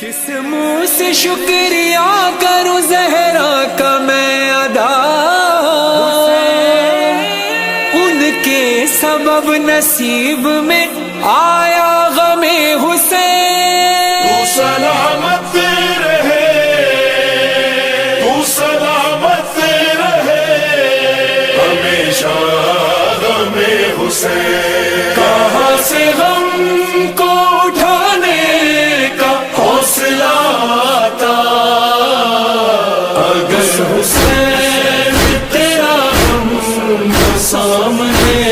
کس منہ سے شکریہ کروں زہرا کا میں ادا، ان کے سبب نصیب میں آیا غم حسین۔ تو سلامت رہے، تو سلامت رہے، ہمیشہ غم حسین۔ کہاں سے غم کو اٹھانے کا حوصلہ آتا اگر حسین تیرا غم سامنے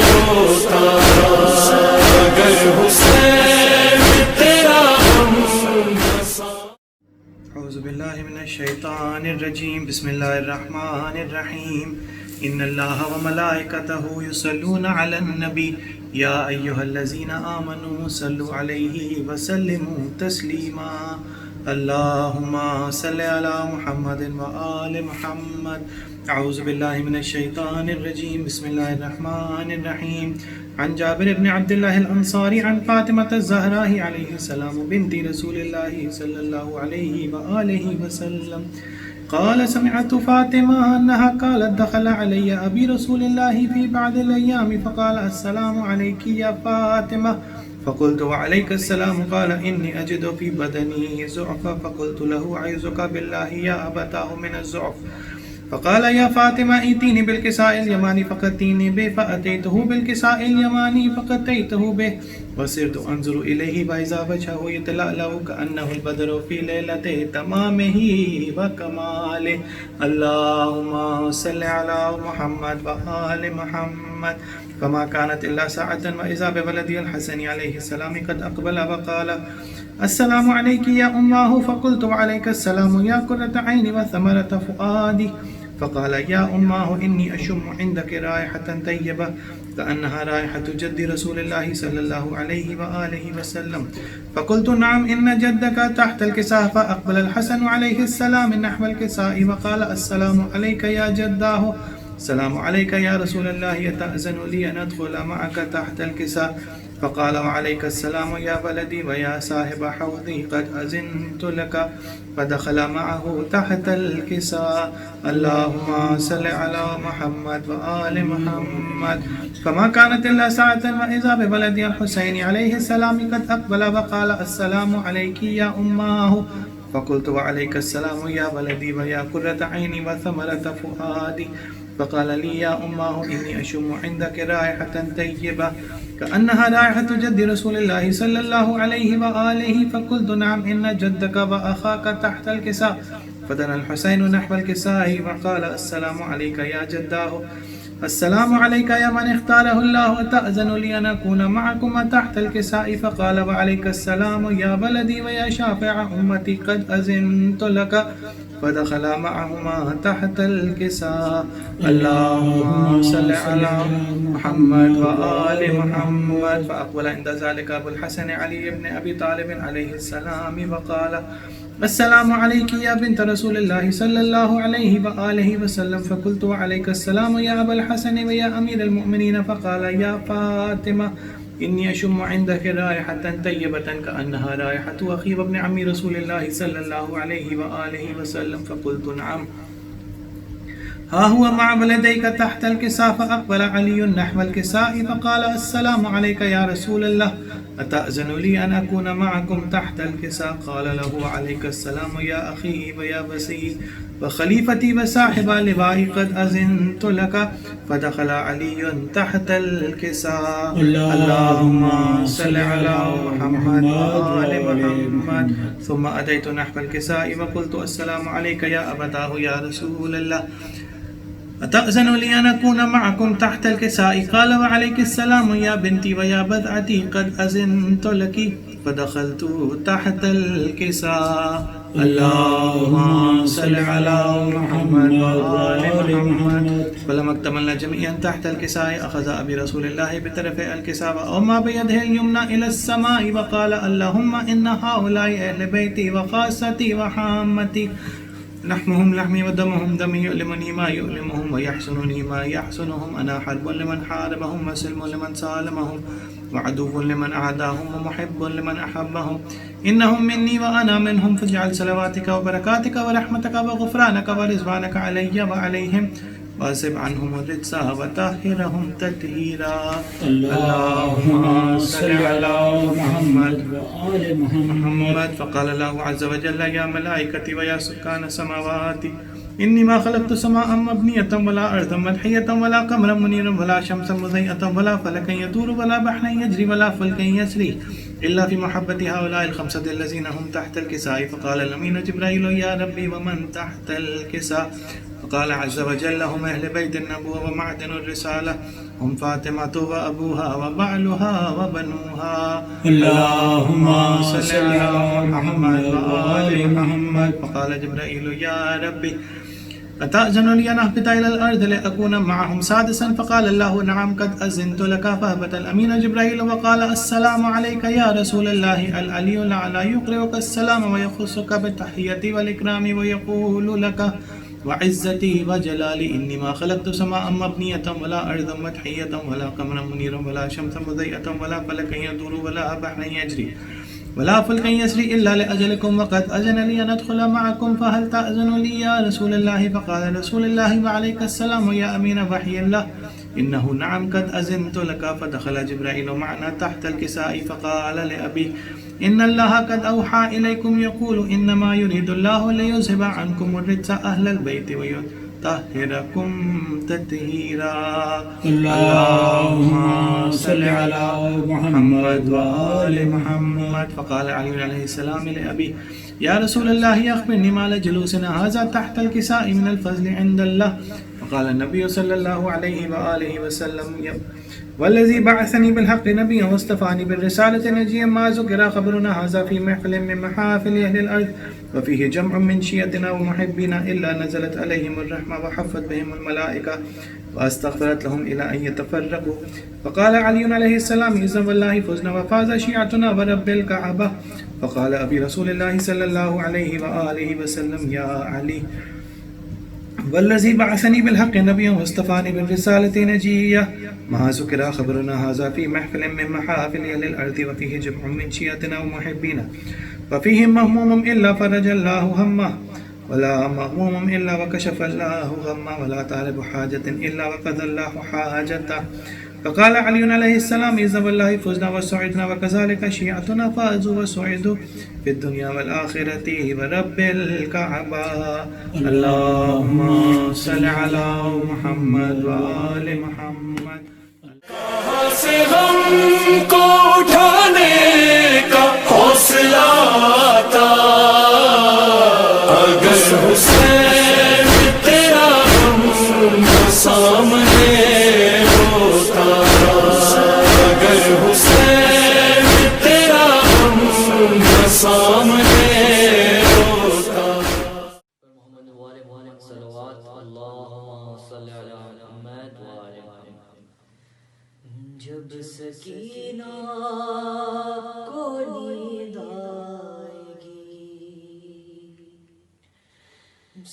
ہوتا، اگر حسین تیرا غم اعوذ باللہ من الشیطان الرجیم، بسم اللہ الرحمن الرحیم۔ ان اللہ وملائکتہ یصلون علی النبی یا ایہا الذین آمنوا صلوا علیہ وسلموا تسلیما۔ اللہم صل علی محمد وآل محمد۔ اعوذ باللہ من الشیطان الرجیم، بسم اللہ الرحمن الرحیم۔ عن جابر بن عبد اللہ الانصاری عن فاطمة الزہراء علیہ السلام بنت رسول اللہ صلی اللہ علیہ وآلہ وسلم قال سمعت فاطمة أنها قالت دخل علي أبي رسول الله في بعض الأيام فقال السلام عليك يا فاطمة، فقلت وعليك السلام، قال إني أجد في بدني زعفا، فقلت له أعوذك بالله يا أبتاه من الزعف، فقال يا فاطمة ائتيني بالكساء اليماني فقتيني به، فأتيته بالكساء اليماني فقتيته به، وصرت أنظر إليه فإذا وجهه يتلألأ كأنه البدر في ليلة تمامه وكماله۔ اللهم صل على محمد وآل محمد، فما كانت إلا ساعة وإذا بولدي الحسن عليه السلام قد أقبل وقال السلام عليك يا أماه، فقلت وعليك السلام يا قرة عيني وثمرة فؤادي، فقال يا أماه إني أشم عندك رائحة طيبة كأنها رائحة جد رسول الله صلى الله عليه وآله وسلم، فقلت نعم إن جدك تحت الكساء، فأقبل الحسن عليه السلام نحو الكساء وقال السلام عليك يا جداه، السلام عليك يا رسول الله، يتأذن لي أن أدخل معك تحت الكساء، فقال وعليك السلام يا ولدي ويا صاحب حوضي قد أذنت لك، فدخل معه تحت الكساء۔ اللهم صل على محمد وآل محمد، فما كانت إلا ساعة وإذا بولدي الحسين عليه السلام قد أقبل وقال السلام عليك يا أماه، فقلت وعليك السلام يا ولدي ويا قرة عيني وثمرة فؤادي، فقال لي يا أماه إني أشم عندك رائحة طيبة كأنها رائحة جد رسول الله صلى الله عليه وآله، فقلت نعم إن جدك وأخاك تحت الكساء، فدنا الحسين نحو الكساء وقال السلام عليك يا جداه، السلام عليك يا من اختاره الله، تأذن لي أن أكون معكما تحت الكساء، فقال وعليك السلام يا بلدي ويا شافع أمتي قد أذنت لك، فدخل معهما تحت الكساء۔ اللهم صل على محمد وآل محمد، فأقبل عند ذلك أبو الحسن علي بن أبي طالب عليه السلام وقال السلام عليك يا بنت رسول الله صلى الله عليه وآله وسلم، فقلت وعليك السلام يا أبا الحسن ويا أمير المؤمنين، فقال يا فاطمة إني أشم عندك رائحة طيبة كأنها رائحة أخي وابن عم رسول الله صلى الله عليه وآله وسلم، فقلت نعم ها هو مع ولديك تحت الكساء، فأقبل علي نحو الكساء فقال السلام عليك يا رسول الله، أتأذن لي أن أكون معكم تحت الكساء، قال له عليك السلام يا أخي ويا بسي وخليفتي وصاحب لواء قد أذنت لك، فدخل علي تحت الكساء۔ اللهم صل على محمد وآل محمد، ثم أتيت نحو الكساء وقلت السلام عليك يا أبتاه يا رسول الله، أتأذن لي أن أكون معكم تحت الكساء، قال وعليك السلام يا بنتي ويا بضعتي قد أذنت لك، فدخلت تحت الكساء۔ اللهم صل على محمد وآل محمد، فلما اكتملنا جميعا تحت الكساء أخذ أبي رسول الله بطرف الكساء وأومى بيده اليمنى إلى السماء وقال اللهم إن هؤلاء أهل بيتي وخاصتي وحامتي، لحمهم لحمي ودمهم دمي، يؤلمني ما يؤلمهم ويحسنني ما يحسنهم، أنا حرب لمن حاربهم وسلم لمن سالمهم، وعدو لمن أعداهم ومحب لمن أحبهم إنهم مني وأنا منهم فاجعل صلواتك وبركاتك ورحمتك وغفرانك ورضوانك علي وعليهم واصب عنهم الرجس وطهرهم تطهيرا اللهم صل على محمد وآل محمد. فقال الله عز وجل يا ملائكتي ويا سكان السماوات إني ما خلقت سماء مبنية ولا أرضا مدحية ولا قمرا منيرا ولا شمسا مضيئة ولا فلكا يدور ولا بحرا يجري ولا فلكا يسري إلا في محبة هؤلاء الخمسة الذين هم تحت الكساء. فقال الأمين جبرائيل يا ربي ومن تحت الكساء؟ فقال عز وجل هم أهل بيت النبوة ومعدن الرسالة هم فاطمة وأبوها وبعلها وبنوها اللهم صل على محمد وآل محمد. فقال جبرائيل يا ربي أتأذن لي أن أهبط إلى الأرض لأكون معهم سادسا؟ فقال الله نعم قد أذنت لك. فهبط الأمين جبرائيل وقال السلام عليك يا رسول الله العلي الأعلى يقرئك السلام ويخصك بالتحية والإكرام ويقول لك وعزتي وجلالي إني ما خلقت سماء مبنية ولا أرضا مدحية ولا قمرا منيرا ولا شمسا مضيئة ولا فلكا يدور ولا بحرا يجري ولا فلكا يسري إلا لأجلكم وقد أذن لي أن أدخل معكم فهل تأذن لي يا رسول الله؟ فقال رسول الله وعليك السلام يا أمين وحي الله إنه نعم قد أذنت لك. فدخل جبرائيل معنا تحت الكساء فقال لأبي إن الله قد أوحى إليكم يقول إنما يريد الله ليذهب عنكم الرجس أهل البيت ويطهركم تطهيرا. اللهم صل على محمد وآل محمد. فقال علي عليه السلام لأبي يا رسول الله أخبرني ما لجلوسنا هذا تحت الكساء من الفضل عند الله. فقال النبي صلى الله عليه وآله وسلم والذي بعثني بالحق نبيا واصطفاني بالرسالة نجيا ما ذكر خبرنا هذا في محفل من محافل أهل الأرض وفيه جمع من شيعتنا ومحبنا إلا نزلت عليهم الرحمة وحفت بهم الملائكة واستغفرت لهم إلى أن يتفرقوا. فقال علي عليه السلام إذا والله فزنا وفاز شيعتنا ورب الكعبة. فقال أبي رسول الله صلى الله عليه وآله وسلم يا علي والذي بعثني بالحق نبيا واصطفاني بالرسالة نجيا ما ذكر خبرنا هذا في محفل من محافل أهل الأرض وفيه جمع من شيعتنا ومحبينا وفيهم مهموم إلا فرج الله همه ولا مغموم إلا وكشف الله غمه ولا طالب حاجة إلا وقضى الله حاجته. فقال علي عليه السلام إذا والله فزنا وسعدنا وكذلك شيعتنا فازوا وسعدوا في الدنيا والآخرة ورب الكعبة. اللهم صل على محمد وآل محمد. کہاں سے ہم کو اٹھانے کا حوصلہ آتا اگر حسین تیرا ہم سامنے ہوتا اگر حسین تیرا ہم سامنے ہوتا. محمد وآل محمد صلوات اللہم صلی علی محمد وآل محمد. جب سکینہ کو نیند آئے گی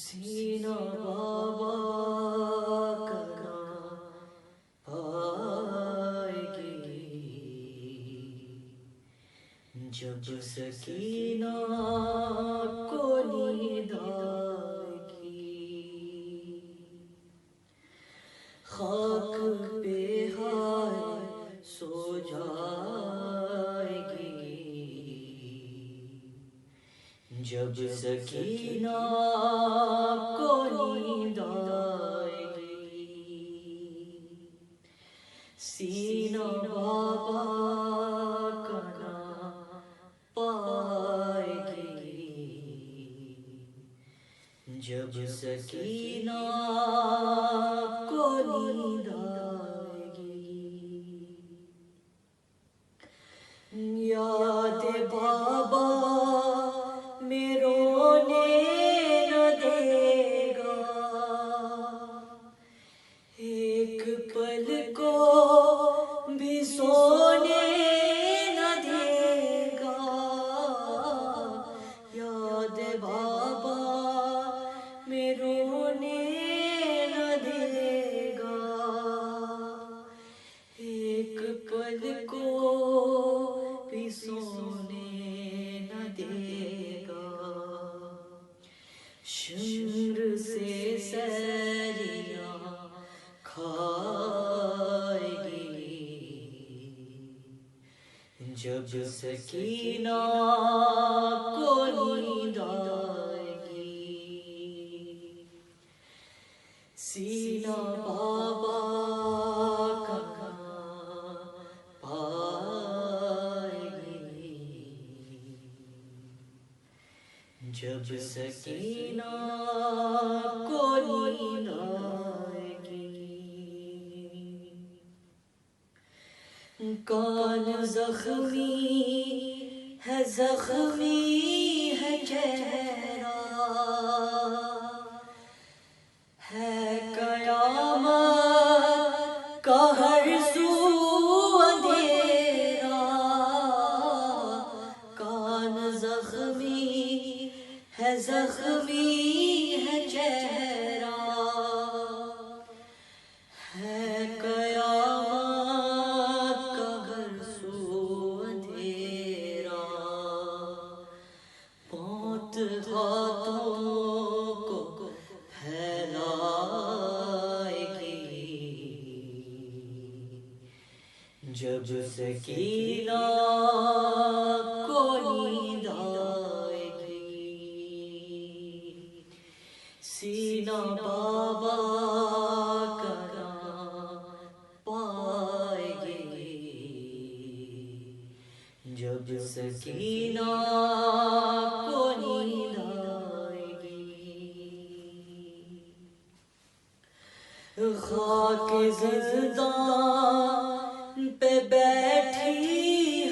سینہ بابا کرنا پائے گی. جب سکینہ کو نیند آئے گی خاک پہ ہائے سو جائے گی. جب سکینہ کو نیند آئے گی سینہ بابا کرنا پائے گی. جب سکینہ کو نیند آئے گی یاد بابا میں رونے نہ دے گا ایک پل کو بھی سونے نہ دے گا. یاد بابا میں رونے نہ دے گا ایک پل کو بھی سونے نہ دے گا، شمر سے سیلیاں کھائے گی، جب سکینہ کو نیند آئے گی، سینہ بابا کا پائے گی، جب سکینہ کو نیند آئے گی، کان زخمی ہے زخمی ہے چہرہ، ہے قیامت کا ہر سو اندھیرا، کان زخمی ہے زخمی ہے چہرہ، ہے قیامت کا ہر سو اندھیرا، موت ہاتھوں کو پھیلائے گی، جب سکینہ کو نیند آئے گی، سینہ بابا کا پائے گی، جب سکینہ کو نیند آئے گی، خاک زندان پہ بیٹھی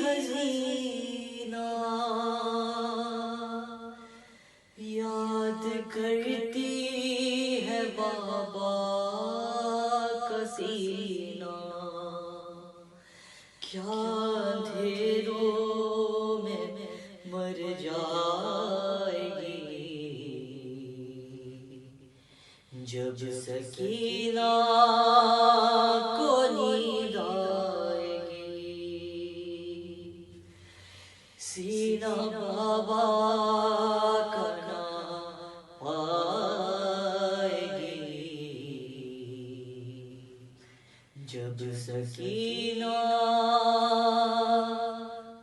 حسینہ، یاد کرتی ہے بابا کا سینہ، کیا اندھیروں میں مر جائے گی، جب سکینہ کو نیند آئے گی، سینہ بابا کا نام پائے گی، جب سکینہ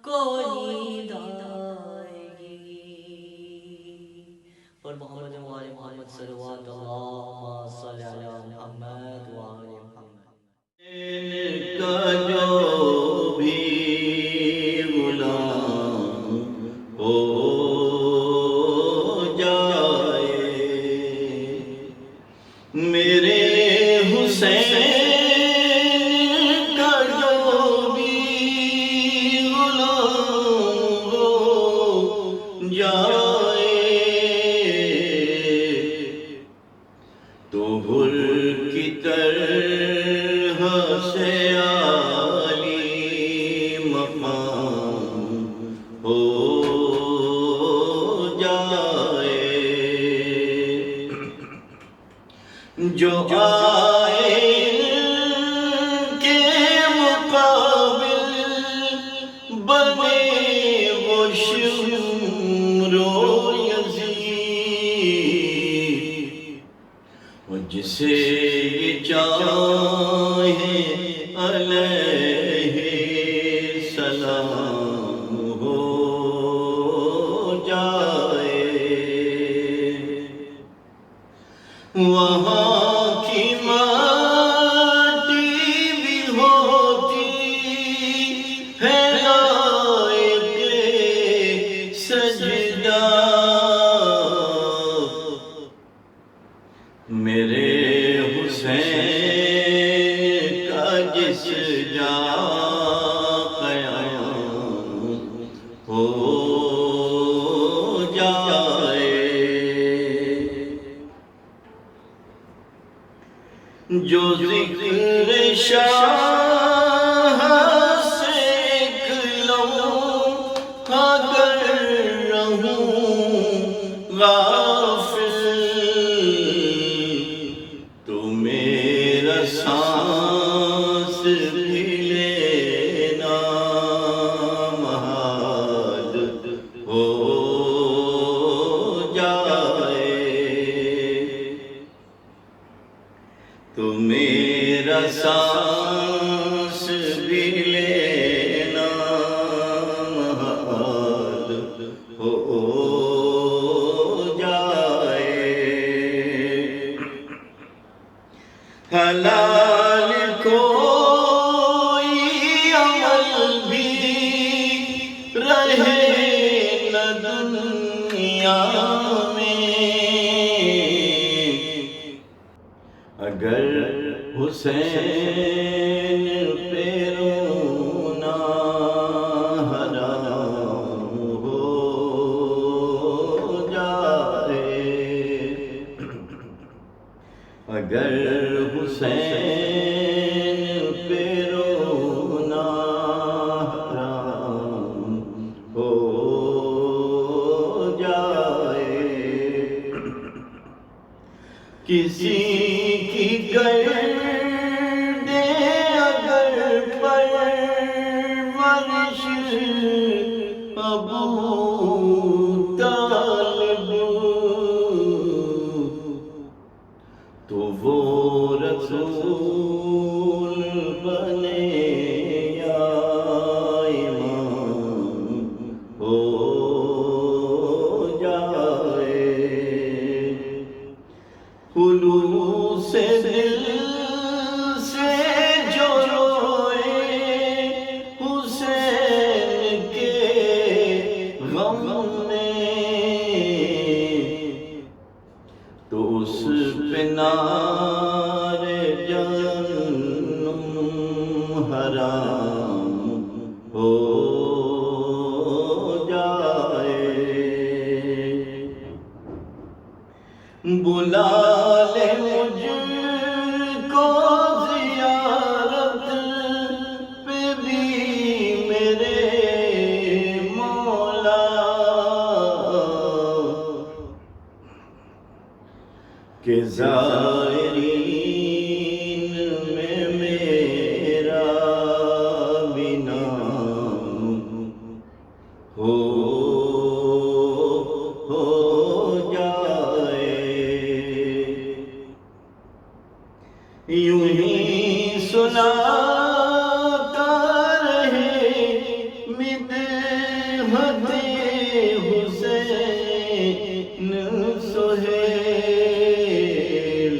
کو نیند آئے گی، اور محمد وآل محمد صلوات اللہ صلی علی محمد وآل محمد۔ کا جو بھی غلام ہو جائے، میرے حسین کا جو بھی غلام ہو جائے، تو گل کی طرح سے عالی مقام ہو جائے، جو آئے کے مقابل بنے وہ شمر و یزید، جسے یہ چاہے علیہ السلام ہو جائے، وہاں کی مٹی بھی ہوتی ہے لائق سجدہ، میرے حسین کا جس جا قیام ہو جائے، جو ذکر شاہ سے ایک لمحہ کر رہوں غافل، تو میرا سانس بھی لینا محال حسین پہ رونا حرام ہو جائے، اگر حسین پہ رونا حرام ہو جائے، کسی کی گرد اگر پرورش ابو طالب، تو وہ رسول بنے یا امام ہو جائے، خلوص دل سے جو روئے حسین کے غم میں، تو اس پہ نار جہنم حرام ہو جائے، بلا لے مجھ کو زیارت پہ بھی میرے مولا، کہ زائرین میں میرا بھی نام ہو جائے، یوں ہی سناتا رہے مدحت حسین سہیل،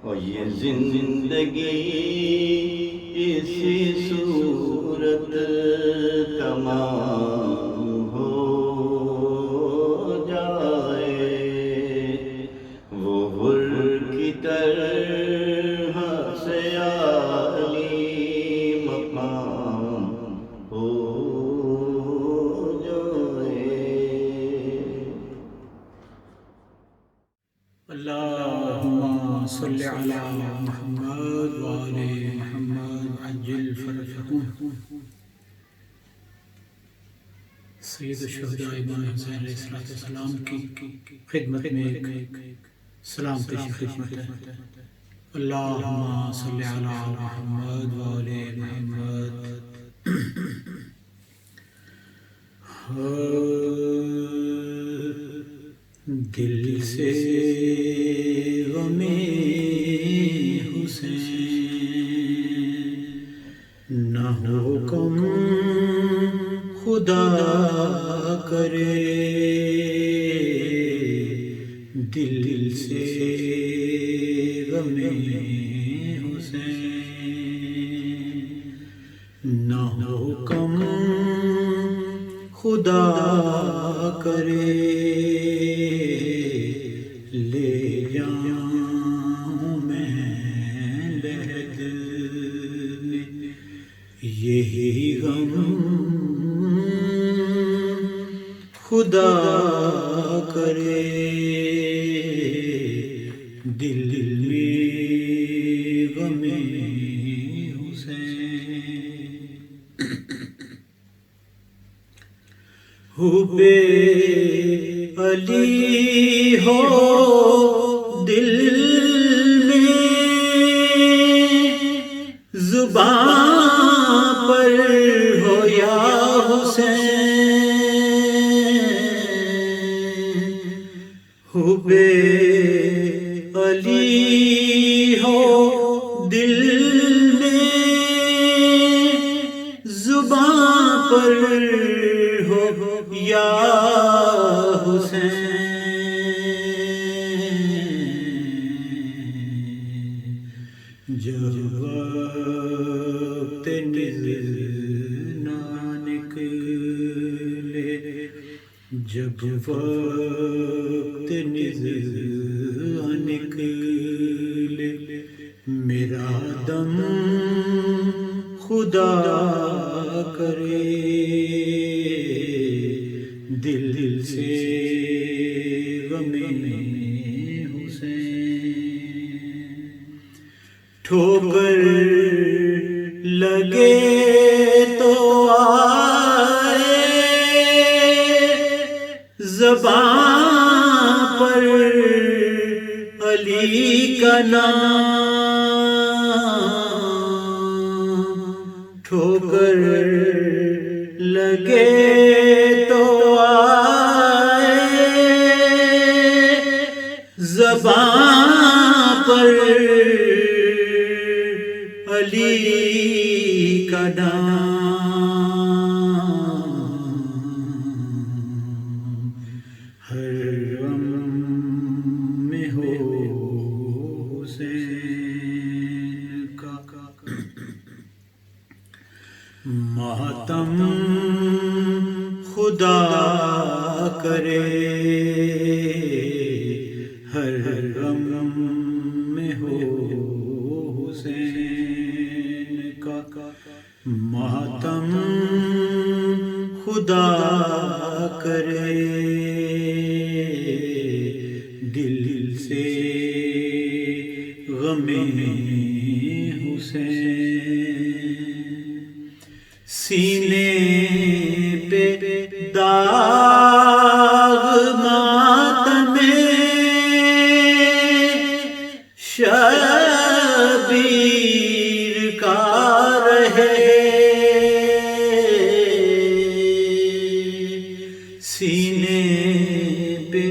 اور یہ زندگی اسی صورت تمام ہو جائے، وہ حر کی طرح سے عالی مقام ہو جائے۔ اللهم صل على محمد وآل محمد عجل فرجهم۔ سید الشہداء امام حسین علیہ السلام کی خدمت میں ایک سلامتی کی خدمت ہے۔ اللهم صل على محمد وآل محمد۔ دل سے غم حسین نہ حکم خدا کرے، دل سے غم حسین نہ حکم خدا کرے، لے جاؤں میں لحد میں یہی غم خدا کرے، دل میں غم حسین۔ حب علی ہو دل میں، زبان پر ہو یا حسین، حب علی ہو دل میں، زبان پر ہو یا حسین، جب وقت نہ نکلے، جب وقت نکلے، نام ٹھوکر لگے تو آئے زبان پر علی کا نام، ہر غم میں ہو حسین کا ماتم خدا کرے، ہر غم میں ہو حسین کا ماتم خدا کرے، دل سے غم حسین، سینے پہ داغ ماتم شبیر کا رہے، سینے پہ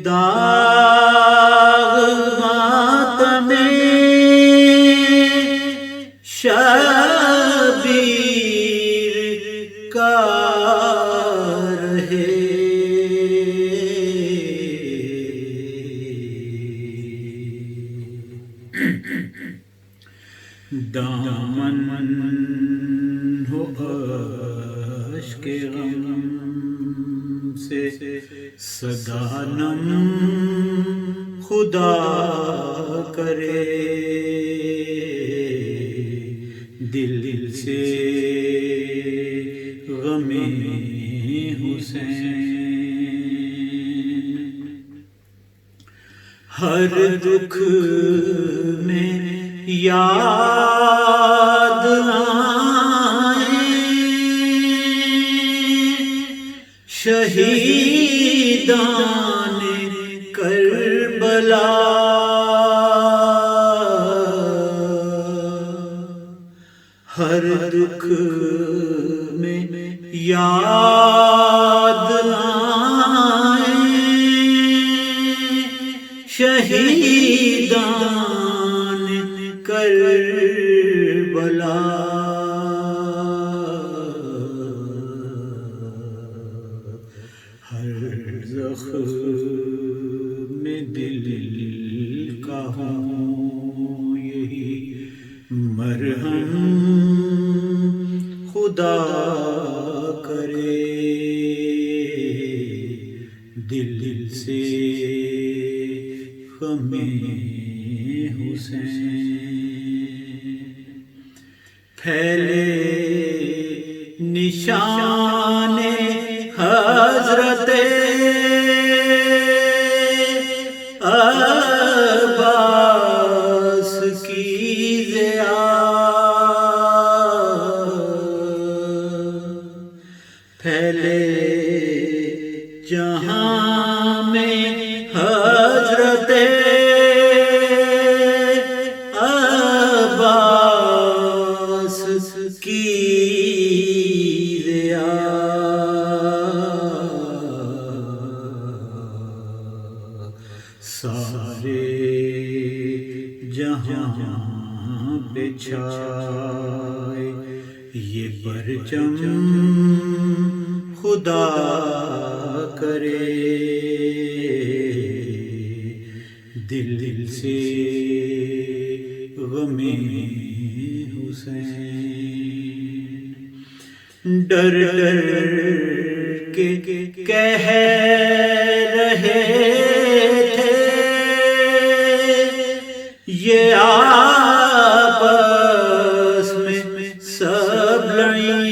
داغ ماتم شبیر کا رہے، دامن ہو اشک غم سے سدا نم خدا کرے، دل سے غم حسین، ہر دکھ میں یاد آئے شہیدان کربلا، ہر دکھ میں یاد آئے شہیدان کربلا، ہر زخم میں دل کا ہوں یہی مرہم خدا کرے، دل سے غم حسین، پھیلے نشان حضرت عباس کی ضیاء، پھیلے جہاں میں حضرت عباس کی سارے جہاں پہ چھائے یہ پرچم خدا کرے، دل سے غم حسین، ڈر ڈر کے کہہ رہے تھے یہ آپس میں سب لڑیں،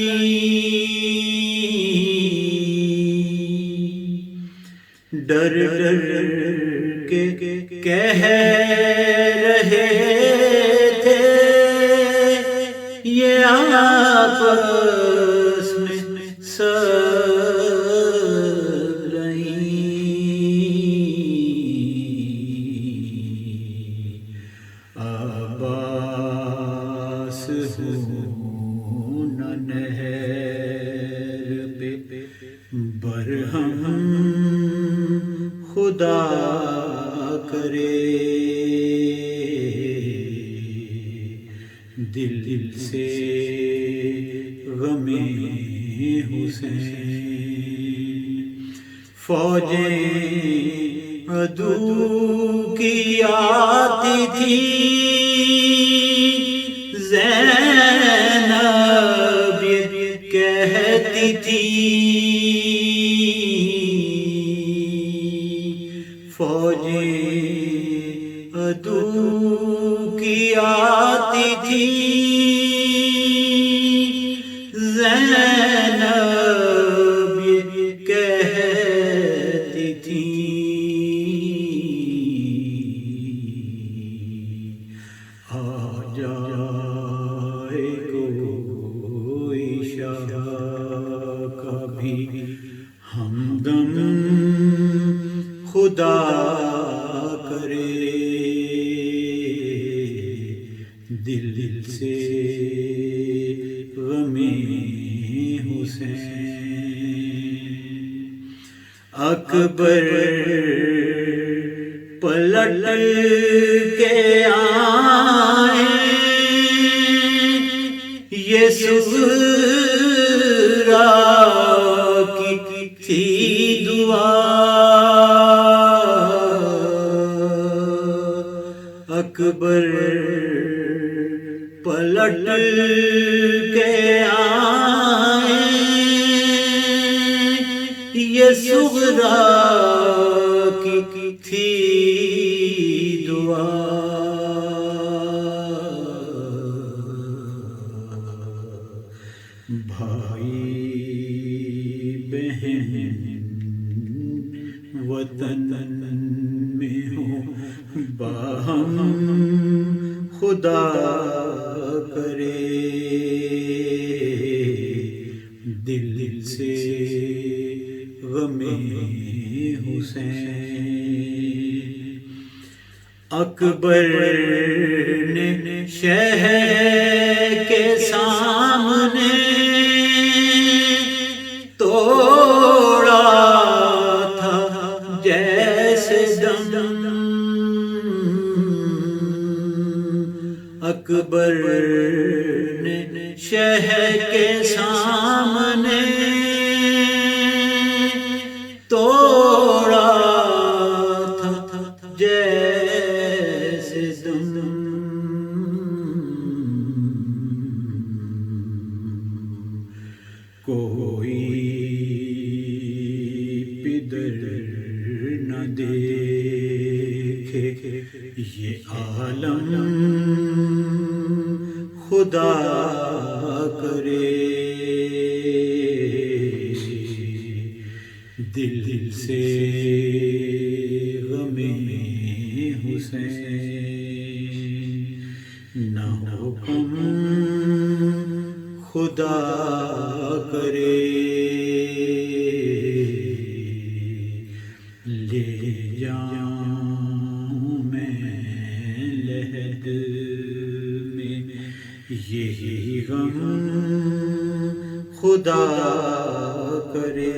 ڈر ڈر کے کہہ رہے تھے یہ آپس میں سب لڑیں، خدا کرے دل سے غم حسین فوجیں عدو کی آتی تھی زینب کہتی تھی فوجیں عدو کی آتی تھی زینب کہتی تھی آ جائے کوئی شاہ کا بھی ہمدم خدا کرے دل سے غم حسین اکبر پلٹ کے آئے یہ سغرا کی تھی دعا اکبر پلٹ کے آئے یہ سغرا کی تھی دعا بھائی بہن وطن میں ہو باہم خدا کرے دل سے غم حسین اکبر نے شہر کے سامنے توڑا تھا جیسے دم اکبر نے شہر کے سامنے توڑا تھا جیسے دم کوئی پدر نہ دیکھے یہ عالم خدا کرے دل سے غم حسین نہ حکم خدا کرے لے جاؤں میں لحد میں یہی غم خدا کرے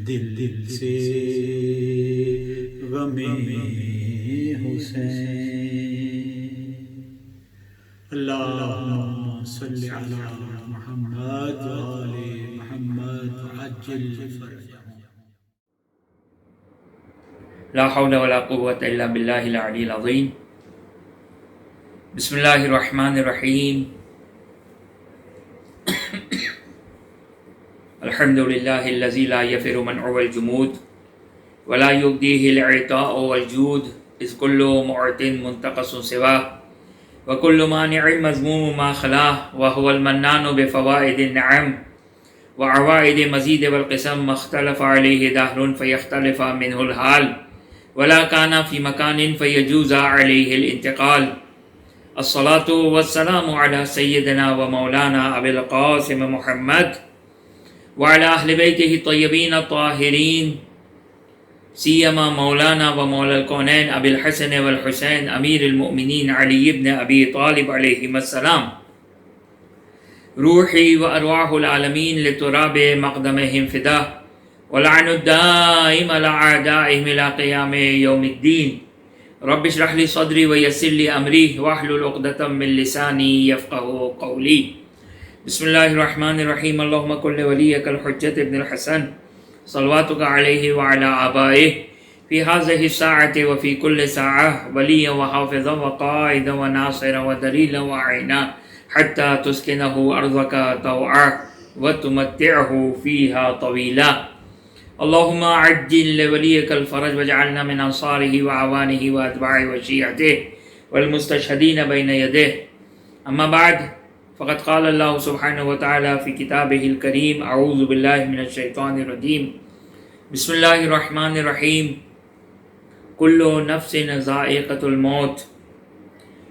دل سے غم حسین اللہم صلی علی محمد وآل محمد عجل فرجهم لا حول ولا قوة إلا بالله العلي العظيم بسم الله الرحمن الرحيم الحمد لله الذي لا يفر منعه الجمود ولا يبديه العطاء والجود إذ كل معط منتقص سواه وكل مانع مذموم ما خلاه وهو المنان بفوائد النعم وعوائد مزيد والقسم ما اختلف عليه دهر فيختلف منه الحال ولا كان في مكان فيجوز عليه الانتقال الصلاة والسلام على سيدنا ومولانا أبي القاسم محمد وعلى أهل بيته الطيبين الطاهرين سيما مولانا ومولى الكونين أبي الحسن والحسين أمير المؤمنين علي بن أبي طالب عليهما السلام روحي وأرواح العالمين لتراب مقدمهم فداه ولعن الدائم على أعدائهم إلى قيام يوم الدين رب اشرح لي صدري ويسر لي أمري واحلل عقدة من لساني يفقهوا قولي بسم الله الرحمن الرحيم اللهم كن لوليك الحجة ابن الحسن صلواتك عليه وعلى آبائه في هذه الساعة وفي كل ساعة وليا وحافظا وقائدا وناصرا ودليلا وعينا حتى تسكنه أرضك طوعا وتمتعه فيها طويلا اللهم عجل لوليك الفرج واجعلنا من أنصاره وعوانه وأتباعه وشيعته والمستشهدين بين يديه أما بعد فقد قال الله سبحانه وتعالى في كتابه الكريم أعوذ بالله من الشيطان الرجيم بسم الله الرحمن الرحيم كل نفس ذائقة الموت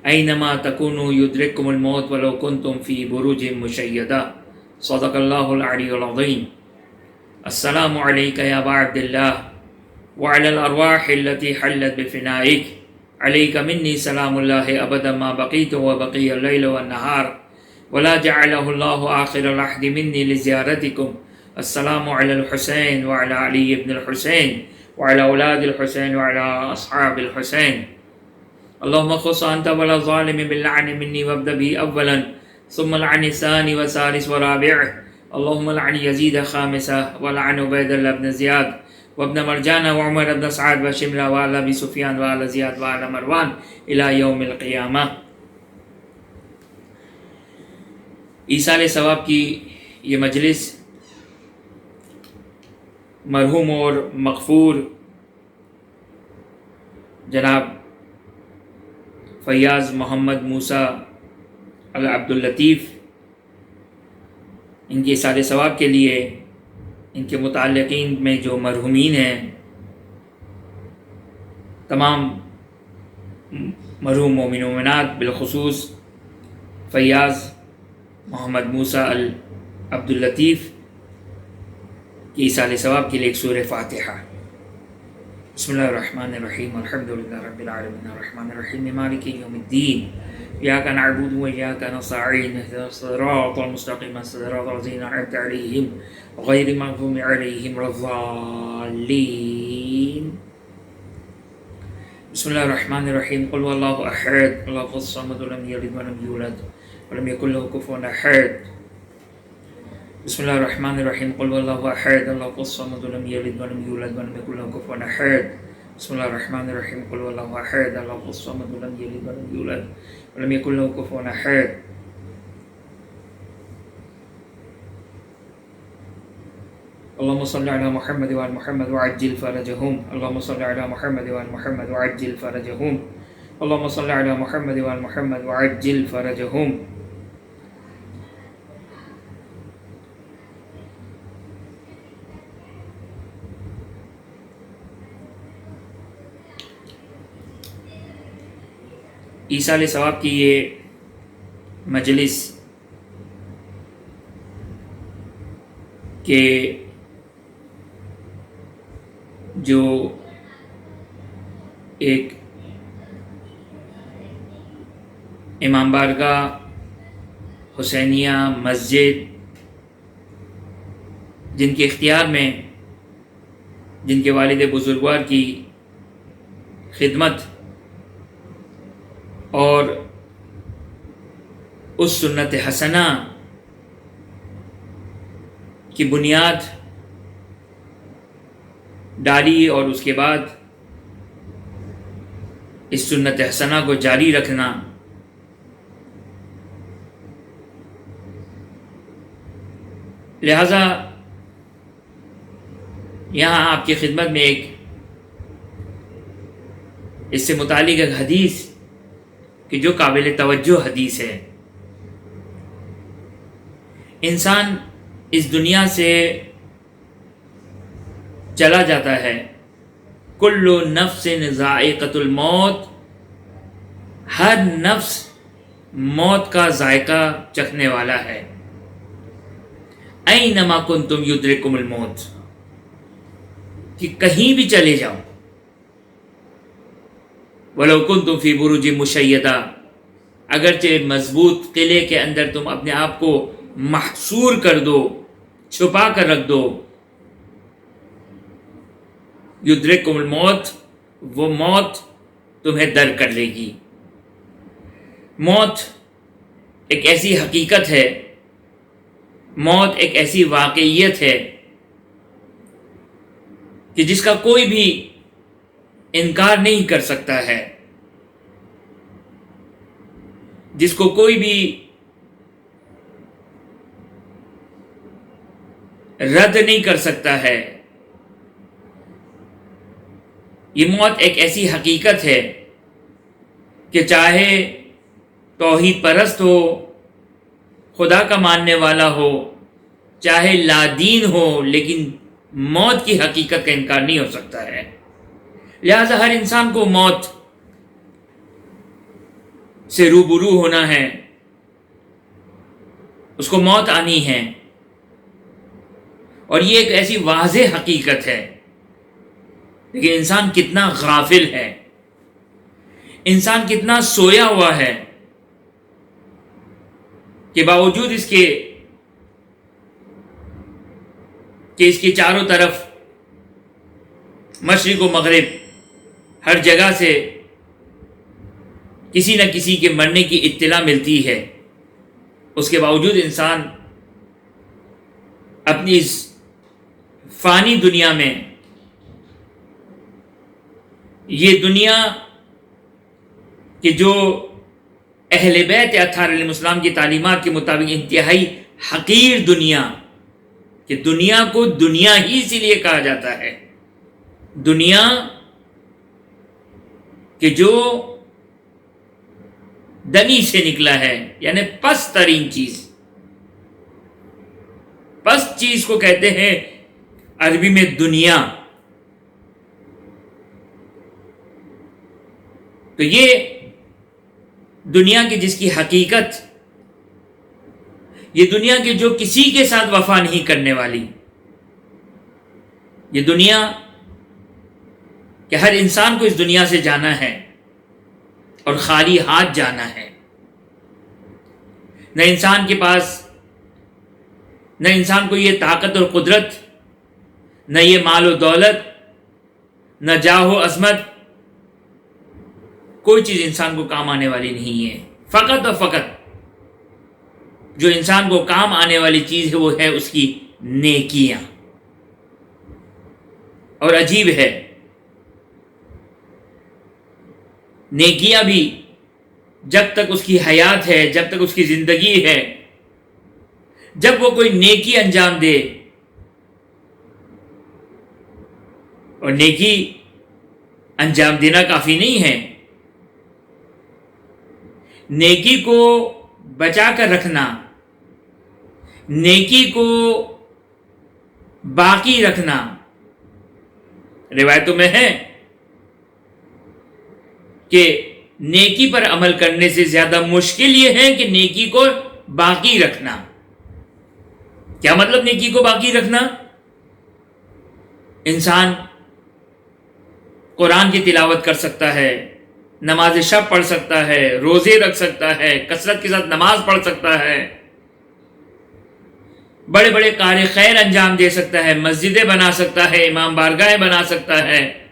أينما تكونوا يدرككم الموت ولو كنتم في بروج مشيدة صدق الله العلي العظيم السلام عليك يا أبا عبد الله وعلى الأرواح التي حلت بفنائك عليك مني سلام الله أبدا ما بقيت وبقي الليل والنهار ولا جعله الله آخر العهد مني لزيارتكم السلام على الحسين وعلى علي بن الحسين وعلى أولاد الحسين وعلى أصحاب الحسين اللهم خص أنت ولا ظالم باللعن مني وابدأ به أولا ثم لعن الثاني والثالث ورابع اللهم لعن يزيد خامسة ولعن عبيد الله بن زياد وابن مرجان وعمر بن سعد وشملة وآل أبي سفيان وآل زياد وآل مروان إلى يوم القيامة. ایصال ثواب کی یہ مجلس مرحوم اور مغفور جناب فیاض محمد موسیٰ عبد اللطیف ان کے ایصال ثواب کے لیے ان کے متعلقین میں جو مرحومین ہیں تمام مرحوم مومن و مومنات بالخصوص فیاض محمد موسیٰ عبد اللطیف کی ایصال ثواب کے لیے ایک سورہ فاتحہ. بسم اللہ الرحمن الرحیم الحمد للہ رب العالمین الرحمن الرحیم مالک یوم الدین إياك نعبد وإياك نستعين اهدنا الصراط المستقيم صراط الذين أنعمت عليهم غير المغضوب عليهم ولا الضالين. بسم الله الرحمن الرحيم قل هو الله أحد الله الصمد لم يلد ولم يولد ولم يكن له كفوا أحد. بسم الله الرحمن الرحيم قل هو الله أحد الله الصمد لم يلد ولم يولد ولم يكن له كفوا أحد. بسم الله الرحمن الرحيم قل هو الله أحد الله الصمد لم يلد ولم يولد ولم يكن له كفوا أحد. اللهم صل على محمد وعلى محمد وعجل فرجهم اللهم صل على محمد وعلى محمد وعجل فرجهم اللهم صل على محمد وعلى محمد وعجل فرجهم. ایصال ثواب کی یہ مجلس کہ جو ایک امام بارگاہ حسینیہ مسجد جن کے اختیار میں جن کے والد بزرگوار کی خدمت اور اس سنت حسنہ کی بنیاد ڈالی اور اس کے بعد اس سنت حسنہ کو جاری رکھنا لہذا یہاں آپ کی خدمت میں ایک اس سے متعلق ایک حدیث کہ جو قابل توجہ حدیث ہے. انسان اس دنیا سے چلا جاتا ہے کل نفس ذائقۃ الموت ہر نفس موت کا ذائقہ چکھنے والا ہے. اینما کنتم یدرککم الموت کہ کہیں بھی چلے جاؤ وَلَوْ كُنْتُمْ فِي بُرُوجٍ مُشَيَّدَةٍ اگرچہ مضبوط قلعے کے اندر تم اپنے آپ کو محصور کر دو چھپا کر رکھ دو یدرککم الموت، وہ موت تمہیں در کر لے گی۔ موت ایک ایسی حقیقت ہے، موت ایک ایسی واقعیت ہے کہ جس کا کوئی بھی انکار نہیں کر سکتا ہے، جس کو کوئی بھی رد نہیں کر سکتا ہے۔ یہ موت ایک ایسی حقیقت ہے کہ چاہے توحید پرست ہو، خدا کا ماننے والا ہو، چاہے لادین ہو، لیکن موت کی حقیقت کا انکار نہیں ہو سکتا ہے۔ لہذا ہر انسان کو موت سے روبرو ہونا ہے، اس کو موت آنی ہے، اور یہ ایک ایسی واضح حقیقت ہے۔ لیکن انسان کتنا غافل ہے، انسان کتنا سویا ہوا ہے کہ باوجود اس کے کہ اس کے چاروں طرف مشرق و مغرب ہر جگہ سے کسی نہ کسی کے مرنے کی اطلاع ملتی ہے، اس کے باوجود انسان اپنی اس فانی دنیا میں، یہ دنیا کہ جو اہل بیت اطہار علیہ السلام کی تعلیمات کے مطابق انتہائی حقیر دنیا، کہ دنیا کو دنیا ہی اسی لیے کہا جاتا ہے، دنیا کہ جو دنی سے نکلا ہے، یعنی پست ترین چیز، پست چیز کو کہتے ہیں عربی میں دنیا۔ تو یہ دنیا کی جس کی حقیقت، یہ دنیا کی جو کسی کے ساتھ وفا نہیں کرنے والی، یہ دنیا کہ ہر انسان کو اس دنیا سے جانا ہے اور خالی ہاتھ جانا ہے۔ نہ انسان کے پاس، نہ انسان کو یہ طاقت اور قدرت، نہ یہ مال و دولت، نہ جاہ و عظمت، کوئی چیز انسان کو کام آنے والی نہیں ہے۔ فقط اور فقط جو انسان کو کام آنے والی چیز ہے وہ ہے اس کی نیکیاں۔ اور عجیب ہے، نیکیاں بھی جب تک اس کی حیات ہے، جب تک اس کی زندگی ہے، جب وہ کوئی نیکی انجام دے، اور نیکی انجام دینا کافی نہیں ہے، نیکی کو بچا کر رکھنا، نیکی کو باقی رکھنا، روایتوں میں ہے کہ نیکی پر عمل کرنے سے زیادہ مشکل یہ ہے کہ نیکی کو باقی رکھنا۔ کیا مطلب نیکی کو باقی رکھنا؟ انسان قرآن کی تلاوت کر سکتا ہے، نماز شب پڑھ سکتا ہے، روزے رکھ سکتا ہے، کثرت کے ساتھ نماز پڑھ سکتا ہے، بڑے بڑے کار خیر انجام دے سکتا ہے، مسجدیں بنا سکتا ہے، امام بارگاہیں بنا سکتا ہے۔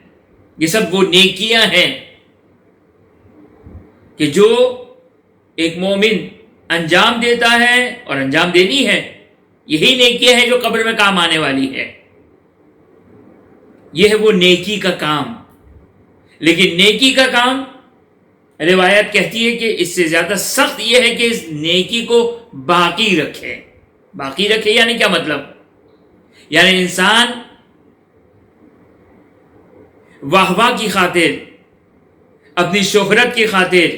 یہ سب وہ نیکیاں ہیں کہ جو ایک مومن انجام دیتا ہے اور انجام دینی ہے۔ یہی نیکیاں ہیں جو قبر میں کام آنے والی ہے۔ یہ ہے وہ نیکی کا کام۔ لیکن نیکی کا کام، روایت کہتی ہے کہ اس سے زیادہ سخت یہ ہے کہ اس نیکی کو باقی رکھے۔ باقی رکھے یعنی کیا مطلب؟ یعنی انسان واہ واہ کی خاطر، اپنی شہرت کی خاطر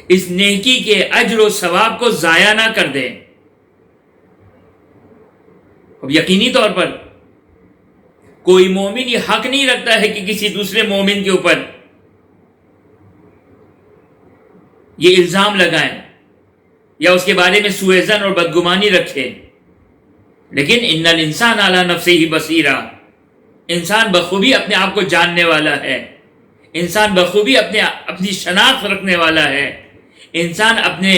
اس نیکی کے اجر و ثواب کو ضائع نہ کر دے۔ اب یقینی طور پر کوئی مومن یہ حق نہیں رکھتا ہے کہ کسی دوسرے مومن کے اوپر یہ الزام لگائیں یا اس کے بارے میں سوء ظن اور بدگمانی رکھے۔ لیکن ان الانسان علی نفسہ بصیرہ، انسان بخوبی اپنے آپ کو جاننے والا ہے، انسان بخوبی اپنی شناخت رکھنے والا ہے، انسان اپنے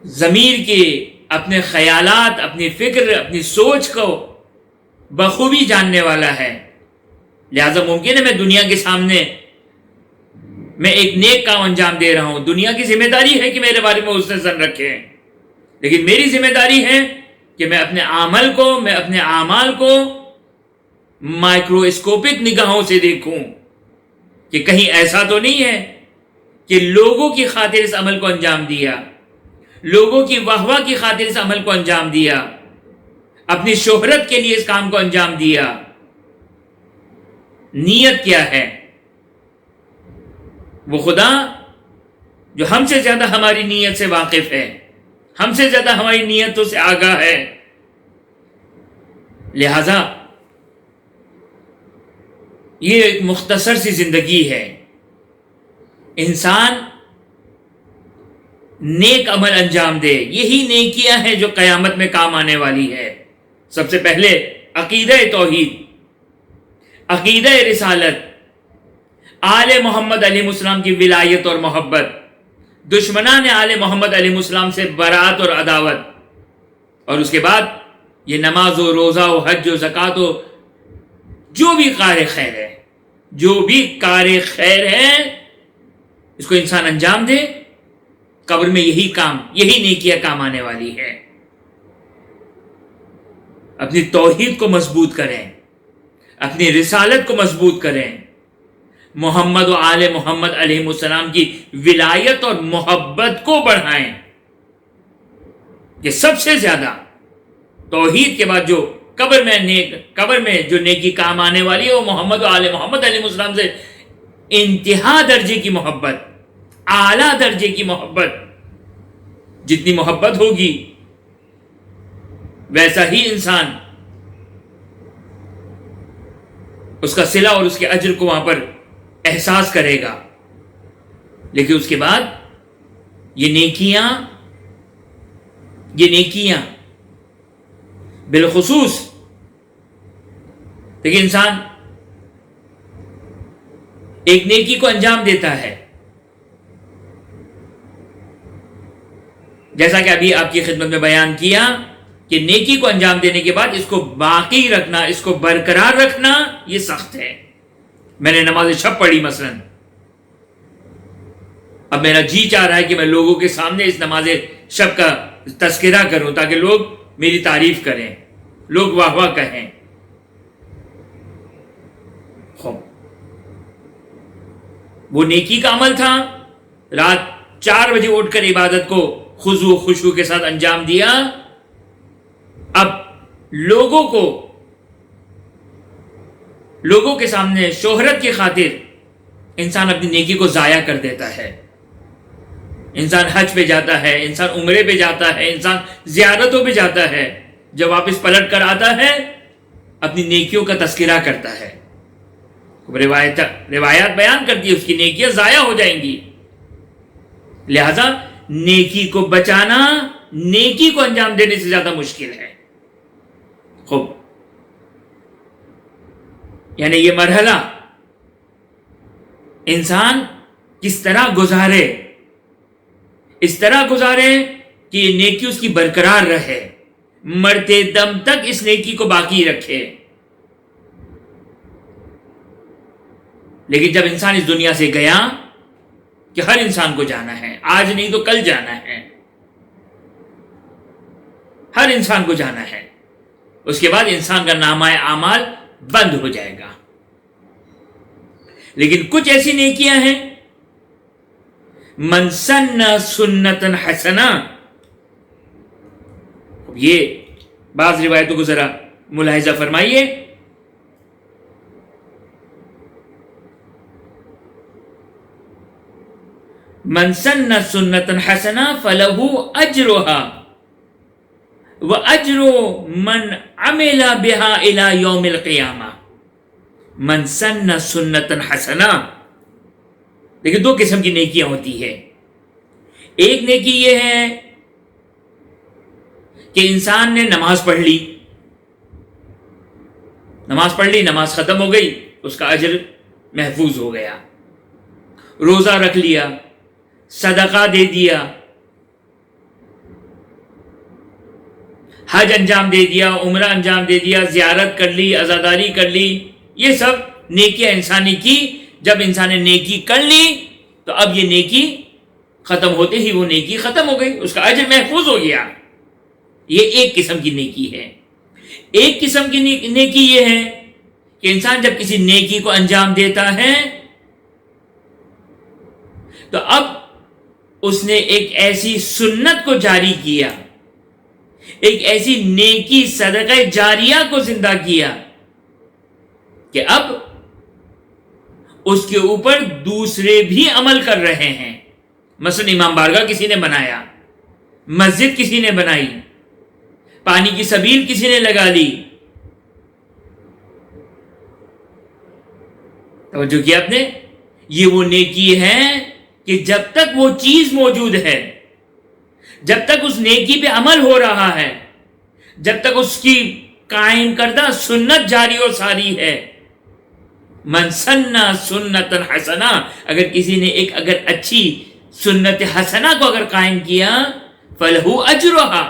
ضمیر کے، اپنے خیالات، اپنی فکر، اپنی سوچ کو بخوبی جاننے والا ہے. لہذا ممکن ہے میں دنیا کے سامنے میں ایک نیک کام انجام دے رہا ہوں, دنیا کی ذمہ داری ہے کہ میرے بارے میں حسن ظن رکھے, لیکن میری ذمہ داری ہے کہ میں اپنے اپنے اعمال کو مائکروسکوپک نگاہوں سے دیکھوں کہ کہیں ایسا تو نہیں ہے کہ لوگوں کی خاطر اس عمل کو انجام دیا, لوگوں کی واہ واہ کی خاطر اس عمل کو انجام دیا, اپنی شہرت کے لیے اس کام کو انجام دیا. نیت کیا ہے؟ وہ خدا جو ہم سے زیادہ ہماری نیت سے واقف ہے, ہم سے زیادہ ہماری نیتوں سے آگاہ ہے. لہذا یہ ایک مختصر سی زندگی ہے. انسان نیک عمل انجام دے, یہی نیکیاں ہیں جو قیامت میں کام آنے والی ہے. سب سے پہلے عقیدہ توحید, عقیدہ رسالت, آل محمد علیہ السلام کی ولایت اور محبت, دشمنان آل محمد علیہ السلام سے برات اور عداوت, اور اس کے بعد یہ نماز و روزہ و حج و زکوٰۃ و جو بھی کار خیر ہے, جو بھی کار خیر ہے, اس کو انسان انجام دے. قبر میں یہی نیکیاں کام آنے والی ہے. اپنی توحید کو مضبوط کریں, اپنی رسالت کو مضبوط کریں, محمد و آل محمد علیہ السلام کی ولایت اور محبت کو بڑھائیں. یہ سب سے زیادہ توحید کے بعد جو قبر میں جو نیکی کام آنے والی ہے, وہ محمد و آل محمد علیہ السلام سے انتہا درجے کی محبت, اعلیٰ درجے کی محبت. جتنی محبت ہوگی ویسا ہی انسان اس کا صلہ اور اس کے اجر کو وہاں پر احساس کرے گا. لیکن اس کے بعد یہ نیکیاں بالخصوص دیکھیں, انسان ایک نیکی کو انجام دیتا ہے, جیسا کہ ابھی آپ کی خدمت میں بیان کیا کہ نیکی کو انجام دینے کے بعد اس کو باقی رکھنا, اس کو برقرار رکھنا, یہ سخت ہے. میں نے نماز شب پڑھی مثلا, اب میرا جی چاہ رہا ہے کہ میں لوگوں کے سامنے اس نماز شب کا تذکرہ کروں تاکہ لوگ میری تعریف کریں, لوگ واہ واہ کہیں. وہ نیکی کا عمل تھا, رات 4 بجے اٹھ کر عبادت کو خضوع و خشوع کے ساتھ انجام دیا. اب لوگوں کے سامنے شہرت کی خاطر انسان اپنی نیکی کو ضائع کر دیتا ہے. انسان حج پہ جاتا ہے, انسان عمرے پہ جاتا ہے, انسان زیارتوں پہ جاتا ہے, جب واپس پلٹ کر آتا ہے اپنی نیکیوں کا تذکرہ کرتا ہے. روایات بیان کرتی ہے اس کی نیکیاں ضائع ہو جائیں گی. لہذا نیکی کو بچانا نیکی کو انجام دینے سے زیادہ مشکل ہے. خوب, یعنی یہ مرحلہ انسان کس طرح گزارے, اس طرح گزارے کہ یہ نیکی اس کی برقرار رہے, مرتے دم تک اس نیکی کو باقی رکھے. لیکن جب انسان اس دنیا سے گیا, کہ ہر انسان کو جانا ہے, آج نہیں تو کل جانا ہے, ہر انسان کو جانا ہے, اس کے بعد انسان کا نامہ اعمال بند ہو جائے گا. لیکن کچھ ایسی نیکیاں ہیں, من سن سنتا حسنہ, یہ بعض روایتوں کو ذرا ملاحظہ فرمائیے. من سن سنتا حسنہ فلہ اجرہا واجر من عمل بها الى یوم القیامہ. من سن سنتا حسنہ, لیکن 2 قسم کی نیکیاں ہوتی ہے. ایک نیکی یہ ہے کہ انسان نے نماز پڑھ لی, نماز ختم ہو گئی, اس کا اجر محفوظ ہو گیا. روزہ رکھ لیا, صدقہ دے دیا, حج انجام دے دیا، عمرہ انجام دے دیا، زیارت کر لی، عزاداری کر لی، یہ سب نیکیاں انسان نے کی. جب انسان نے نیکی کر لی تو اب یہ نیکی ختم ہوتے ہی وہ نیکی ختم ہو گئی، اس کا اجر محفوظ ہو گیا. یہ ایک قسم کی نیکی ہے. ایک قسم کی نیکی یہ ہے کہ انسان جب کسی نیکی کو انجام دیتا ہے تو اب اس نے ایک ایسی سنت کو جاری کیا، ایک ایسی نیکی صدقہ جاریہ کو زندہ کیا کہ اب اس کے اوپر دوسرے بھی عمل کر رہے ہیں. مثلا امام بارگاہ کسی نے بنایا، مسجد کسی نے بنائی، پانی کی سبیل کسی نے لگا لی. توجہ کیا آپ نے؟ یہ وہ نیکی ہے کہ جب تک وہ چیز موجود ہے، جب تک اس نیکی پہ عمل ہو رہا ہے، جب تک اس کی قائم کردہ سنت جاری و ساری ہے. من سنّا سنتا حسنہ، اگر کسی نے ایک اگر اچھی سنت حسنہ کو اگر قائم کیا، فلہو اجرہا،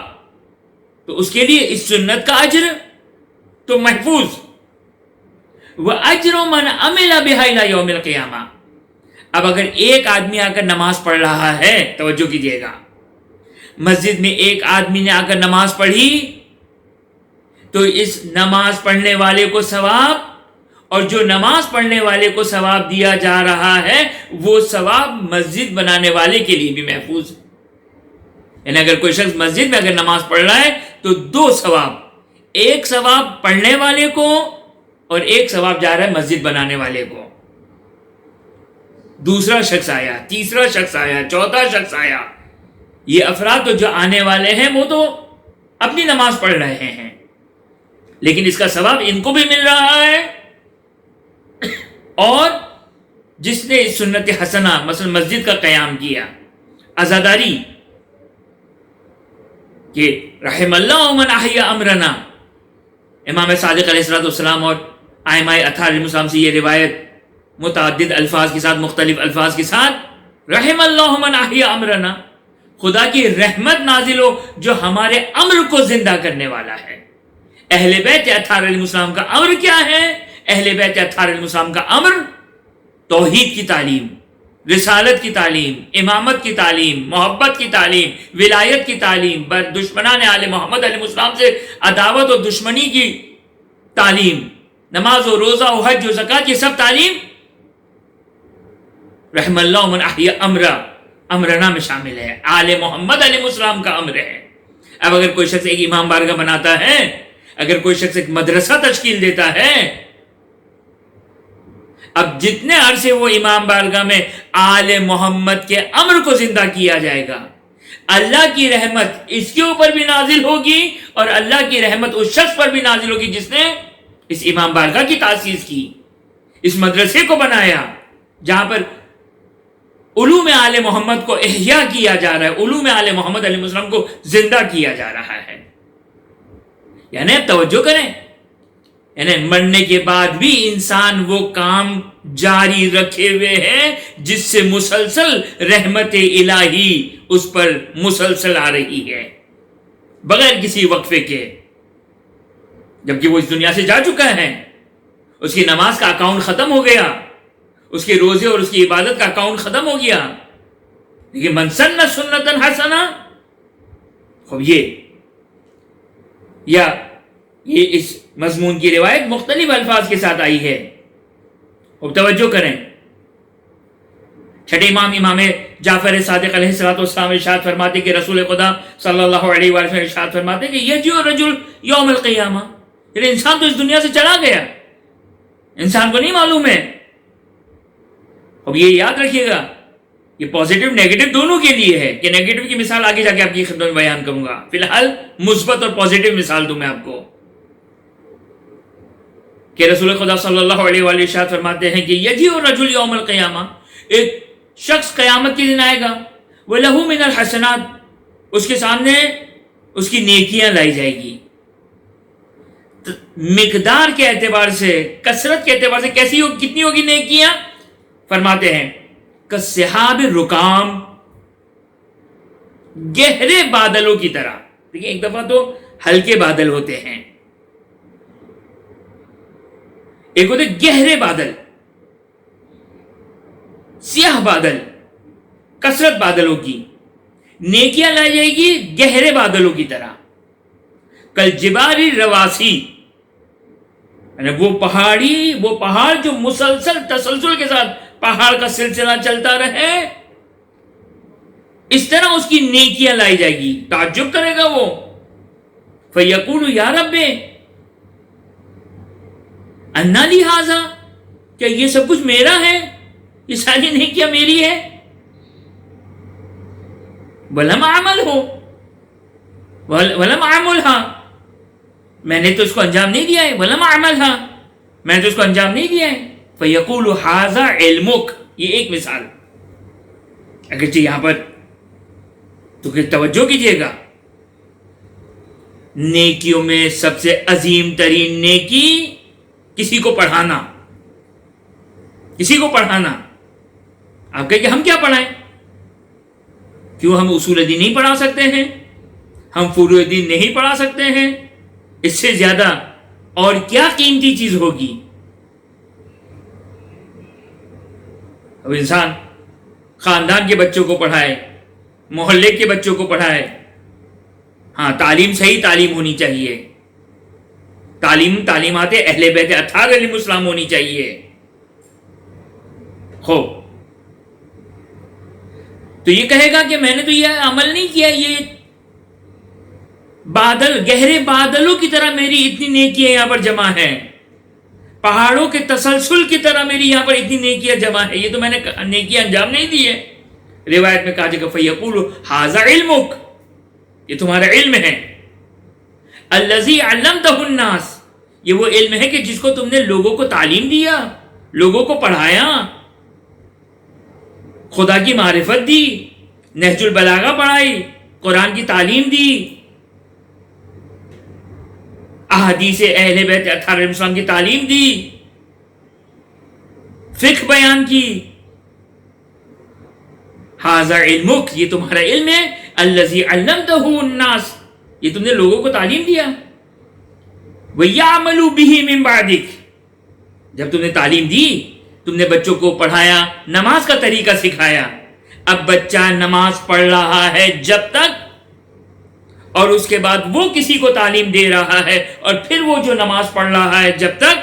تو اس کے لیے اس سنت کا اجر تو محفوظ. وَأَجْرُ مَنْ عَمِلَ بِهَا إِلَى يَوْمِ الْقِيَامَةِ. اب اگر ایک آدمی آ کر نماز پڑھ رہا ہے، توجہ کیجیے گا، مسجد میں ایک آدمی نے آ کر نماز پڑھی تو اس نماز پڑھنے والے کو ثواب، اور جو نماز پڑھنے والے کو ثواب دیا جا رہا ہے وہ ثواب مسجد بنانے والے کے لیے بھی محفوظ ہے. یعنی اگر کوئی شخص مسجد میں اگر نماز پڑھ رہا ہے تو دو ثواب، ایک ثواب پڑھنے والے کو اور ایک ثواب جا رہا ہے مسجد بنانے والے کو. دوسرا شخص آیا، تیسرا شخص آیا، چوتھا شخص آیا، یہ افراد تو جو آنے والے ہیں وہ تو اپنی نماز پڑھ رہے ہیں، لیکن اس کا ثواب ان کو بھی مل رہا ہے. اور جس نے سنت حسنہ مثلا مسجد کا قیام کیا، عزاداری، کہ رحم اللہ من احیا امرنا، امام صادق علیہ السلام اور ائمہ اطہار علیہ السلام سے یہ روایت متعدد الفاظ کے ساتھ، مختلف الفاظ کے ساتھ، رحم اللہ من احیا امرنا، خدا کی رحمت نازل ہو جو ہمارے امر کو زندہ کرنے والا ہے. اہل بیت اطہار علیہ السلام کا امر کیا ہے؟ اہل بیت اطہار علیہ السلام کا امر توحید کی تعلیم، رسالت کی تعلیم، امامت کی تعلیم، محبت کی تعلیم، ولایت کی تعلیم، دشمنان آل محمد علیہ السلام سے عداوت و دشمنی کی تعلیم، نماز و روزہ و حج و زکوٰۃ، یہ سب تعلیم رحم اللہ من احیا امرنا میں شامل ہے، آل محمد علیہ السلام کا امر ہے. اب اگر کوئی شخص ایک امام بارگاہ بناتا ہے، اگر کوئی شخص ایک مدرسہ تشکیل دیتا ہے، اب جتنے عرصے وہ امام بارگاہ میں آل محمد کے امر کو زندہ کیا جائے گا، اللہ کی رحمت اس کے اوپر بھی نازل ہوگی اور اللہ کی رحمت اس شخص پر بھی نازل ہوگی جس نے اس امام بارگاہ کی تاسیس کی، اس مدرسے کو بنایا جہاں پر علوم آل محمد کو احیاء کیا جا رہا ہے، علوم آل محمد علیہ السلام کو زندہ کیا جا رہا ہے. یعنی توجہ کریں، یعنی مرنے کے بعد بھی انسان وہ کام جاری رکھے ہوئے ہے جس سے مسلسل رحمت الہی اس پر مسلسل آ رہی ہے بغیر کسی وقفے کے. جبکہ وہ اس دنیا سے جا چکا ہے، اس کی نماز کا اکاؤنٹ ختم ہو گیا، اس کے روزے اور اس کی عبادت کا اکاؤنٹ ختم ہو گیا. لیکن من سن سنتا حسنہ، خوب یہ اس مضمون کی روایت مختلف الفاظ کے ساتھ آئی ہے. اب توجہ کریں، چھٹے امام جعفر صادق علیہ السلام ارشاد فرماتے کہ رسول خدا صلی اللہ علیہ وسلم ارشاد فرماتے کہ یجیء الرجل یوم القیامہ، یعنی انسان تو اس دنیا سے چلا گیا، انسان کو نہیں معلوم ہے. اب یہ یاد رکھیے گا، یہ پازیٹیو نیگیٹو دونوں کے لیے ہے، کہ نیگیٹو کی مثال آگے جا کے آپ کی خدمت میں بیان کروں گا، فی الحال مثبت اور پازیٹیو مثال دوں میں آپ کو. کہ رسول خدا صلی اللہ علیہ وآلہ ارشاد فرماتے ہیں کہ یجیء الرجل یوم القیامہ، ایک شخص قیامت کے دن آئے گا، وَلَهُ مِنَ الْحَسَنَاتِ، اس کے سامنے اس کی نیکیاں لائی جائے گی. مقدار کے اعتبار سے، کثرت کے اعتبار سے کیسی ہوگی، کتنی ہوگی نیکیاں؟ فرماتے ہیں کالسحاب الرکام، گہرے بادلوں کی طرح. دیکھیں ایک دفعہ تو ہلکے بادل ہوتے ہیں، ایک ہوتے گہرے بادل، سیاہ بادل، کثرت بادلوں کی، نیکیاں لائی جائے گی گہرے بادلوں کی طرح، کل جبال رواسی، وہ پہاڑ جو مسلسل تسلسل کے ساتھ پہاڑ کا سلسلہ چلتا رہے، اس طرح اس کی نیکیاں لائی جائے گی. تعجب کرے گا وہ، فَيَقُولُ يَا رَبِّ أَنَّ لِي هَذَا، کیا یہ سب کچھ میرا ہے، یہ ساری نیکیاں میری ہے؟ وَلَمْ أَعْمَلْهَا، میں نے تو اس کو انجام نہیں دیا ہے. وَلَمْ أَعْمَلْهَا، میں نے تو اس کو انجام نہیں دیا ہے. فَيَقُولُ هَذَا عِلْمُكَ، یہ ایک مثال. اگرچہ یہاں پر تو کہ توجہ کیجئے گا، نیکیوں میں سب سے عظیم ترین نیکی کسی کو پڑھانا. کسی کو پڑھانا. آپ کہیں کہ ہم کیا پڑھائیں؟ کیوں ہم اصول دین نہیں پڑھا سکتے ہیں؟ ہم فروع دین نہیں پڑھا سکتے ہیں؟ اس سے زیادہ اور کیا قیمتی چیز ہوگی؟ اب انسان خاندان کے بچوں کو پڑھائے، محلے کے بچوں کو پڑھائے. ہاں، تعلیم صحیح تعلیم ہونی چاہیے، تعلیمات اہل بیت اطہار علیہ السلام ہونی چاہیے. خوب تو یہ کہے گا کہ میں نے تو یہ عمل نہیں کیا، یہ بادل، گہرے بادلوں کی طرح میری اتنی نیکیاں یہاں پر جمع ہیں، پہاڑوں کے تسلسل کی طرح میری یہاں پر اتنی نیکیاں جمع ہیں، یہ تو میں نے نیکیاں انجام نہیں دی ہے. روایت میں کہا جائے گا فَيَقُولُ هَذَا عِلْمُكَ، یہ تمہارا علم ہے. الَّذِي عَلَّمْتَهُ النَّاسَ، یہ وہ علم ہے کہ جس کو تم نے لوگوں کو تعلیم دیا، لوگوں کو پڑھایا، خدا کی معرفت دی، نہج البلاغہ پڑھائی، قرآن کی تعلیم دی، احادیث اہل بیت اطہار علیہ السلام کی تعلیم دی، فقہ بیان کی. ھذا علمک، یہ تمہارا علم ہے. الذی علمتہ الناس، یہ تم نے لوگوں کو تعلیم دیا. وَيَعْمَلُوا بِهِ مِن بَعْدِكَ، جب تم نے تعلیم دی، تم نے بچوں کو پڑھایا، نماز کا طریقہ سکھایا. اب بچہ نماز پڑھ رہا ہے جب تک، اور اس کے بعد وہ کسی کو تعلیم دے رہا ہے، اور پھر وہ جو نماز پڑھ رہا ہے جب تک،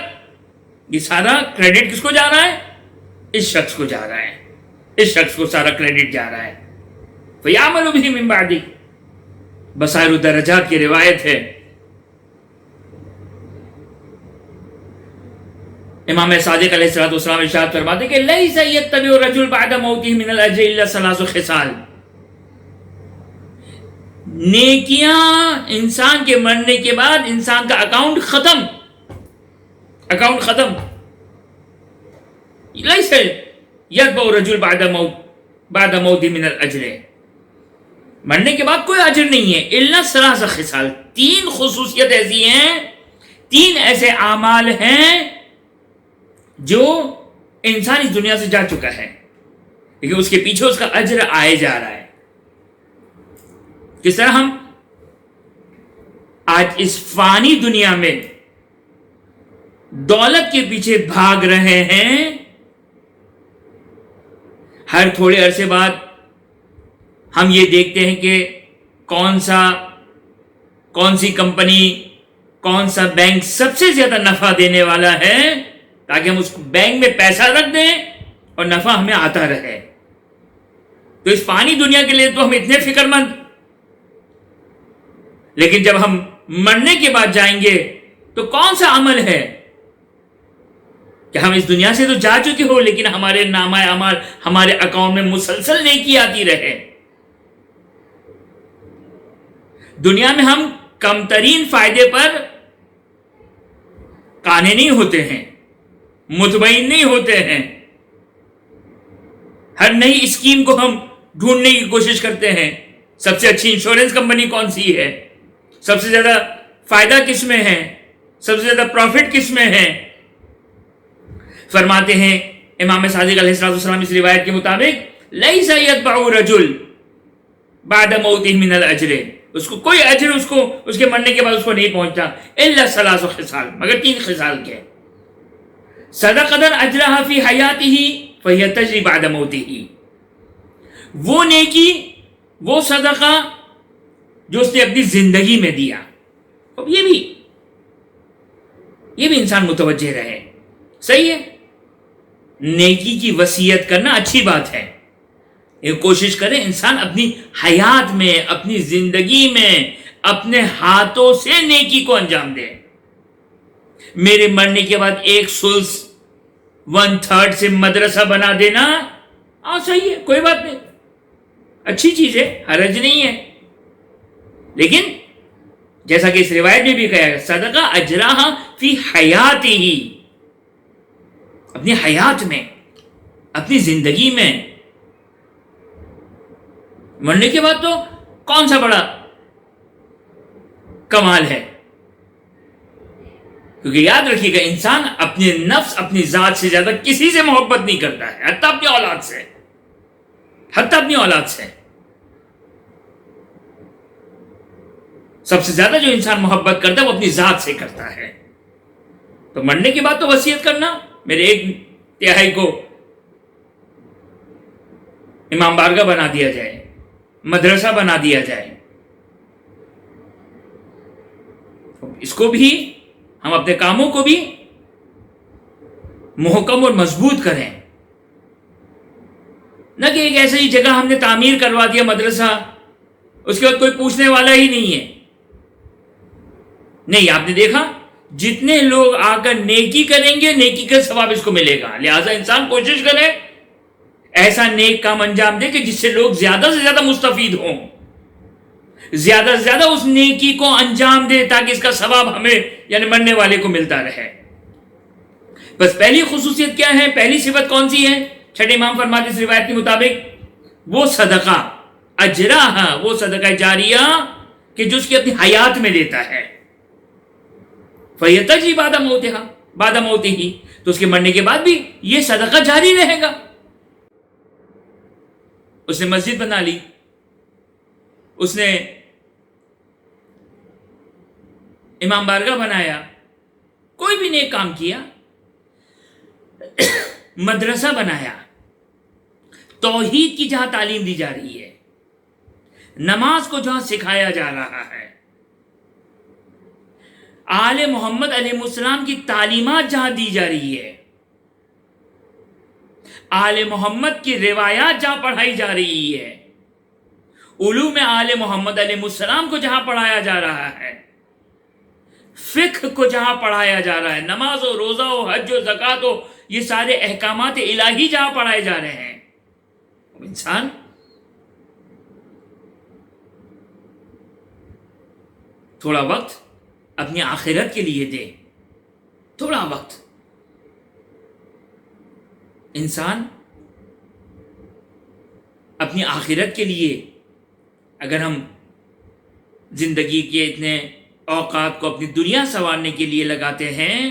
یہ سارا کریڈٹ کس کو جا رہا ہے؟ اس شخص کو جا رہا ہے، اس شخص کو سارا کریڈٹ جا رہا ہے. فَيَعْمَلُ بِهِ مِن بَعْدِكَ، بصائر الدرجات کی روایت ہے. امام صادق علیہ السلام ارشاد فرماتے کہ لَيْسَ يَتَّبِعُ الرَّجُلُ بَعْدَ مَوْتِهِ مِنَ الْأَجْرِ إِلَّا ثَلَاثُ خِصَالٍ، نیکیاں انسان کے مرنے کے بعد انسان کا اکاؤنٹ ختم. لَيْسَ يَتَّبِعُ الرَّجُلُ بعد موت من الاجر، مرنے کے بعد کوئی اجر نہیں ہے. الا ثلاث خصال، تین خصوصیت ایسی ہیں، تین ایسے اعمال ہیں جو انسان اس دنیا سے جا چکا ہے لیکن اس کے پیچھے اس کا اجر آئے جا رہا ہے. کس طرح ہم آج اس فانی دنیا میں دولت کے پیچھے بھاگ رہے ہیں، ہر تھوڑے عرصے بعد ہم یہ دیکھتے ہیں کہ کون سی کمپنی، کون سا بینک سب سے زیادہ نفع دینے والا ہے، تاکہ ہم اس بینک میں پیسہ رکھ دیں اور نفع ہمیں آتا رہے. تو اس فانی دنیا کے لیے تو ہم اتنے فکر مند، لیکن جب ہم مرنے کے بعد جائیں گے تو کون سا عمل ہے کہ ہم اس دنیا سے تو جا چکے ہو لیکن ہمارے نامہ اعمال، ہمارے اکاؤنٹ میں مسلسل نیکی آتی رہے. دنیا میں ہم کم ترین فائدے پر قانع نہیں ہوتے ہیں، مطمئن نہیں ہوتے ہیں. ہر نئی اسکیم کو ہم ڈھونڈنے کی کوشش کرتے ہیں. سب سے اچھی انشورنس کمپنی کون سی ہے، سب سے زیادہ فائدہ کس میں ہے، سب سے زیادہ پروفٹ کس میں ہے. فرماتے ہیں امام صادق علیہ السلام اس روایت کے مطابق لَيْسَ يَتْبَعُ رَجُلٌ بَعْدَ مَوْتِهِ مِنَ الْأَجْرِ، اس کو کوئی اجر اس کے مرنے کے بعد اس کو نہیں پہنچتا، الا ثلاث خصال، مگر 3 خصال کے. صدقۃ اجرھا فی حیاتہ فہی تجری بعد موتہ، وہ نیکی، وہ صدقہ جو اس نے اپنی زندگی میں دیا. اب یہ بھی انسان متوجہ رہے. صحیح ہے، نیکی کی وصیت کرنا اچھی بات ہے، یہ کوشش کرے انسان اپنی حیات میں، اپنی زندگی میں اپنے ہاتھوں سے نیکی کو انجام دے. میرے مرنے کے بعد 1/3 سے مدرسہ بنا دینا، صحیح ہے، کوئی بات نہیں، اچھی چیز ہے، حرج نہیں ہے. لیکن جیسا کہ اس روایت میں بھی کہا ہے، صدقہ اجرھا فی حیاتہ، اپنی حیات میں، اپنی زندگی میں. مرنے کے بعد تو کون سا بڑا کمال ہے، کیونکہ یاد رکھیے گا انسان اپنے نفس، اپنی ذات سے زیادہ کسی سے محبت نہیں کرتا ہے، حتیٰ اپنی اولاد سے. سب سے زیادہ جو انسان محبت کرتا ہے وہ اپنی ذات سے کرتا ہے. تو مرنے کے بعد تو وصیت کرنا، میرے 1/3 کو امام بارگاہ بنا دیا جائے، مدرسہ بنا دیا جائے. اس کو بھی ہم اپنے کاموں کو بھی محکم اور مضبوط کریں، نہ کہ ایک ایسی جگہ ہم نے تعمیر کروا دیا مدرسہ، اس کے بعد کوئی پوچھنے والا ہی نہیں ہے. نہیں، آپ نے دیکھا جتنے لوگ آ کر نیکی کریں گے نیکی کا ثواب اس کو ملے گا. لہٰذا انسان کوشش کرے ایسا نیک کام انجام دے کہ جس سے لوگ زیادہ سے زیادہ مستفید ہوں، زیادہ سے زیادہ اس نیکی کو انجام دے تاکہ اس کا ثواب ہمیں یعنی مرنے والے کو ملتا رہے. بس پہلی خصوصیت کیا ہے، پہلی صفت کون سی ہے؟ چھٹے امام فرماتے اس روایت کے مطابق وہ صدقہ اجرھا، وہ صدقہ جاریہ کہ جو اس کی اپنی حیات میں دیتا ہے. فہی تجری بعد موتہ، تو اس کے مرنے کے بعد بھی یہ صدقہ جاری رہے گا. اس نے مسجد بنا لی، اس نے امام بارگاہ بنایا، کوئی بھی نیک کام کیا، مدرسہ بنایا، توحید کی جہاں تعلیم دی جا رہی ہے، نماز کو جہاں سکھایا جا رہا ہے، آل محمد علیہ السلام کی تعلیمات جہاں دی جا رہی ہے، آل محمد کی روایات جہاں پڑھائی جا رہی ہے، علوم آل محمد علیہ السلام کو جہاں پڑھایا جا رہا ہے، فقہ کو جہاں پڑھایا جا رہا ہے، نماز و روزہ و حج و زکوٰۃ و یہ سارے احکامات الہی جہاں پڑھائے جا رہے ہیں، انسان تھوڑا وقت اپنی آخرت کے لیے دے. تھوڑا وقت انسان اپنی آخرت کے لیے، اگر ہم زندگی کے اتنے اوقات کو اپنی دنیا سنوارنے کے لیے لگاتے ہیں،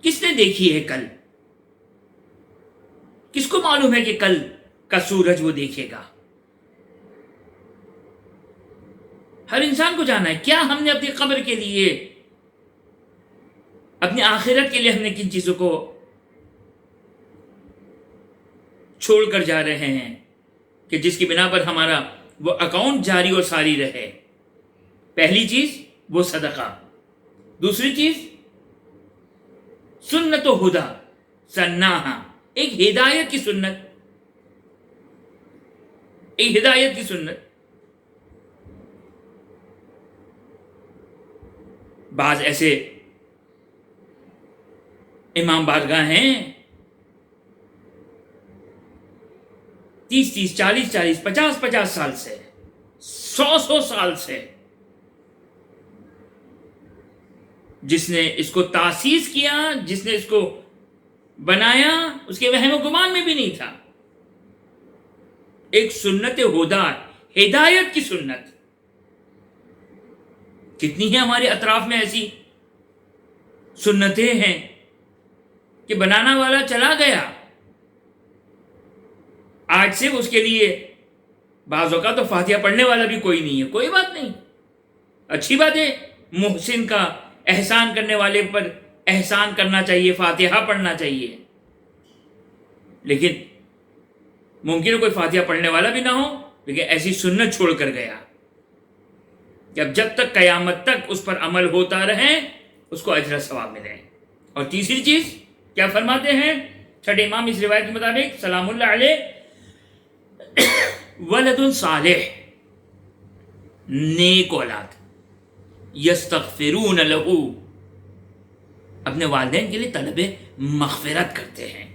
کس نے دیکھی ہے کل؟ کس کو معلوم ہے کہ کل کا سورج وہ دیکھے گا؟ ہر انسان کو جانا ہے کیا ہم نے اپنی قبر کے لیے، اپنی آخرت کے لیے ہم نے کن چیزوں کو چھوڑ کر جا رہے ہیں کہ جس کی بنا پر ہمارا وہ اکاؤنٹ جاری اور ساری رہے. پہلی چیز وہ صدقہ، دوسری چیز سنت و ہدا سناہا، ایک ہدایت کی سنت، ایک ہدایت کی سنت. بعض ایسے امام بارگاہ ہیں 30 40 50 سال سے، 100 سال سے، جس نے اس کو تاسیس کیا، جس نے اس کو بنایا، اس کے وہم و گمان میں بھی نہیں تھا. ایک سنت ہدا، ہدایت کی سنت. کتنی ہیں ہمارے اطراف میں ایسی سنتیں ہیں کہ بنانا والا چلا گیا، آج سے اس کے لیے بعض اوقات تو فاتحہ پڑھنے والا بھی کوئی نہیں ہے، کوئی بات نہیں، اچھی بات ہے، محسن کا، احسان کرنے والے پر احسان کرنا چاہیے، فاتحہ پڑھنا چاہیے، لیکن ممکن ہے کوئی فاتحہ پڑھنے والا بھی نہ ہو، لیکن ایسی سنت چھوڑ کر گیا کہ اب جب تک قیامت تک اس پر عمل ہوتا رہے اس کو اجر ثواب ملے۔ اور تیسری چیز کیا فرماتے ہیں چھٹے امام اس روایت کے مطابق سلام اللہ علیہ، ولد صالح، نیک اولاد، یستغفرون لہ، اپنے والدین کے لیے طلب مغفرت کرتے ہیں،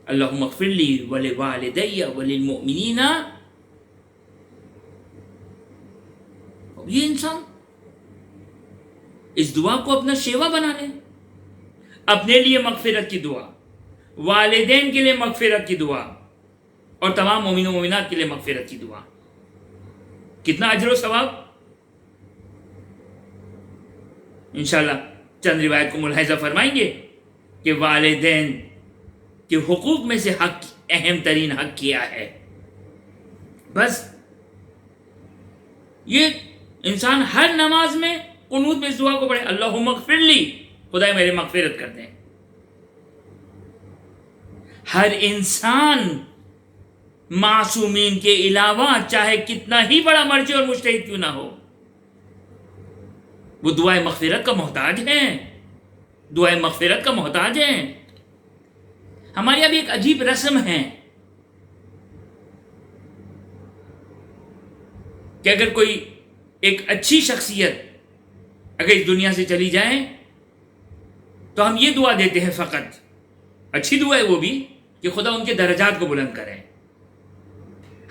اللہم اغفر لی ولوالدی وللمؤمنین۔ یہ انسان اس دعا کو اپنا شیوا بنا لے، اپنے لیے مغفرت کی دعا، والدین کے لیے مغفرت کی دعا، اور تمام مومن و مومنات کے لیے مغفرت کی دعا، کتنا اجر و ثواب۔ انشاءاللہ چند روایت کو ملاحظہ فرمائیں گے کہ والدین کے حقوق میں سے حق، اہم ترین حق کیا ہے؟ بس یہ انسان ہر نماز میں قنوت میں اس دعا کو پڑھے، اللہم اغفر لی، خدا میرے مغفرت کر دیں۔ ہر انسان معصومین کے علاوہ چاہے کتنا ہی بڑا مرجع اور مجتہد کیوں نہ ہو، وہ دعائے مغفرت کا محتاج ہیں، دعائے مغفرت کا محتاج ہیں۔ ہمارے یہاں بھی ایک عجیب رسم ہے کہ اگر کوئی ایک اچھی شخصیت اگر اس دنیا سے چلی جائے تو ہم یہ دعا دیتے ہیں، فقط اچھی دعا ہے وہ بھی، کہ خدا ان کے درجات کو بلند کرے۔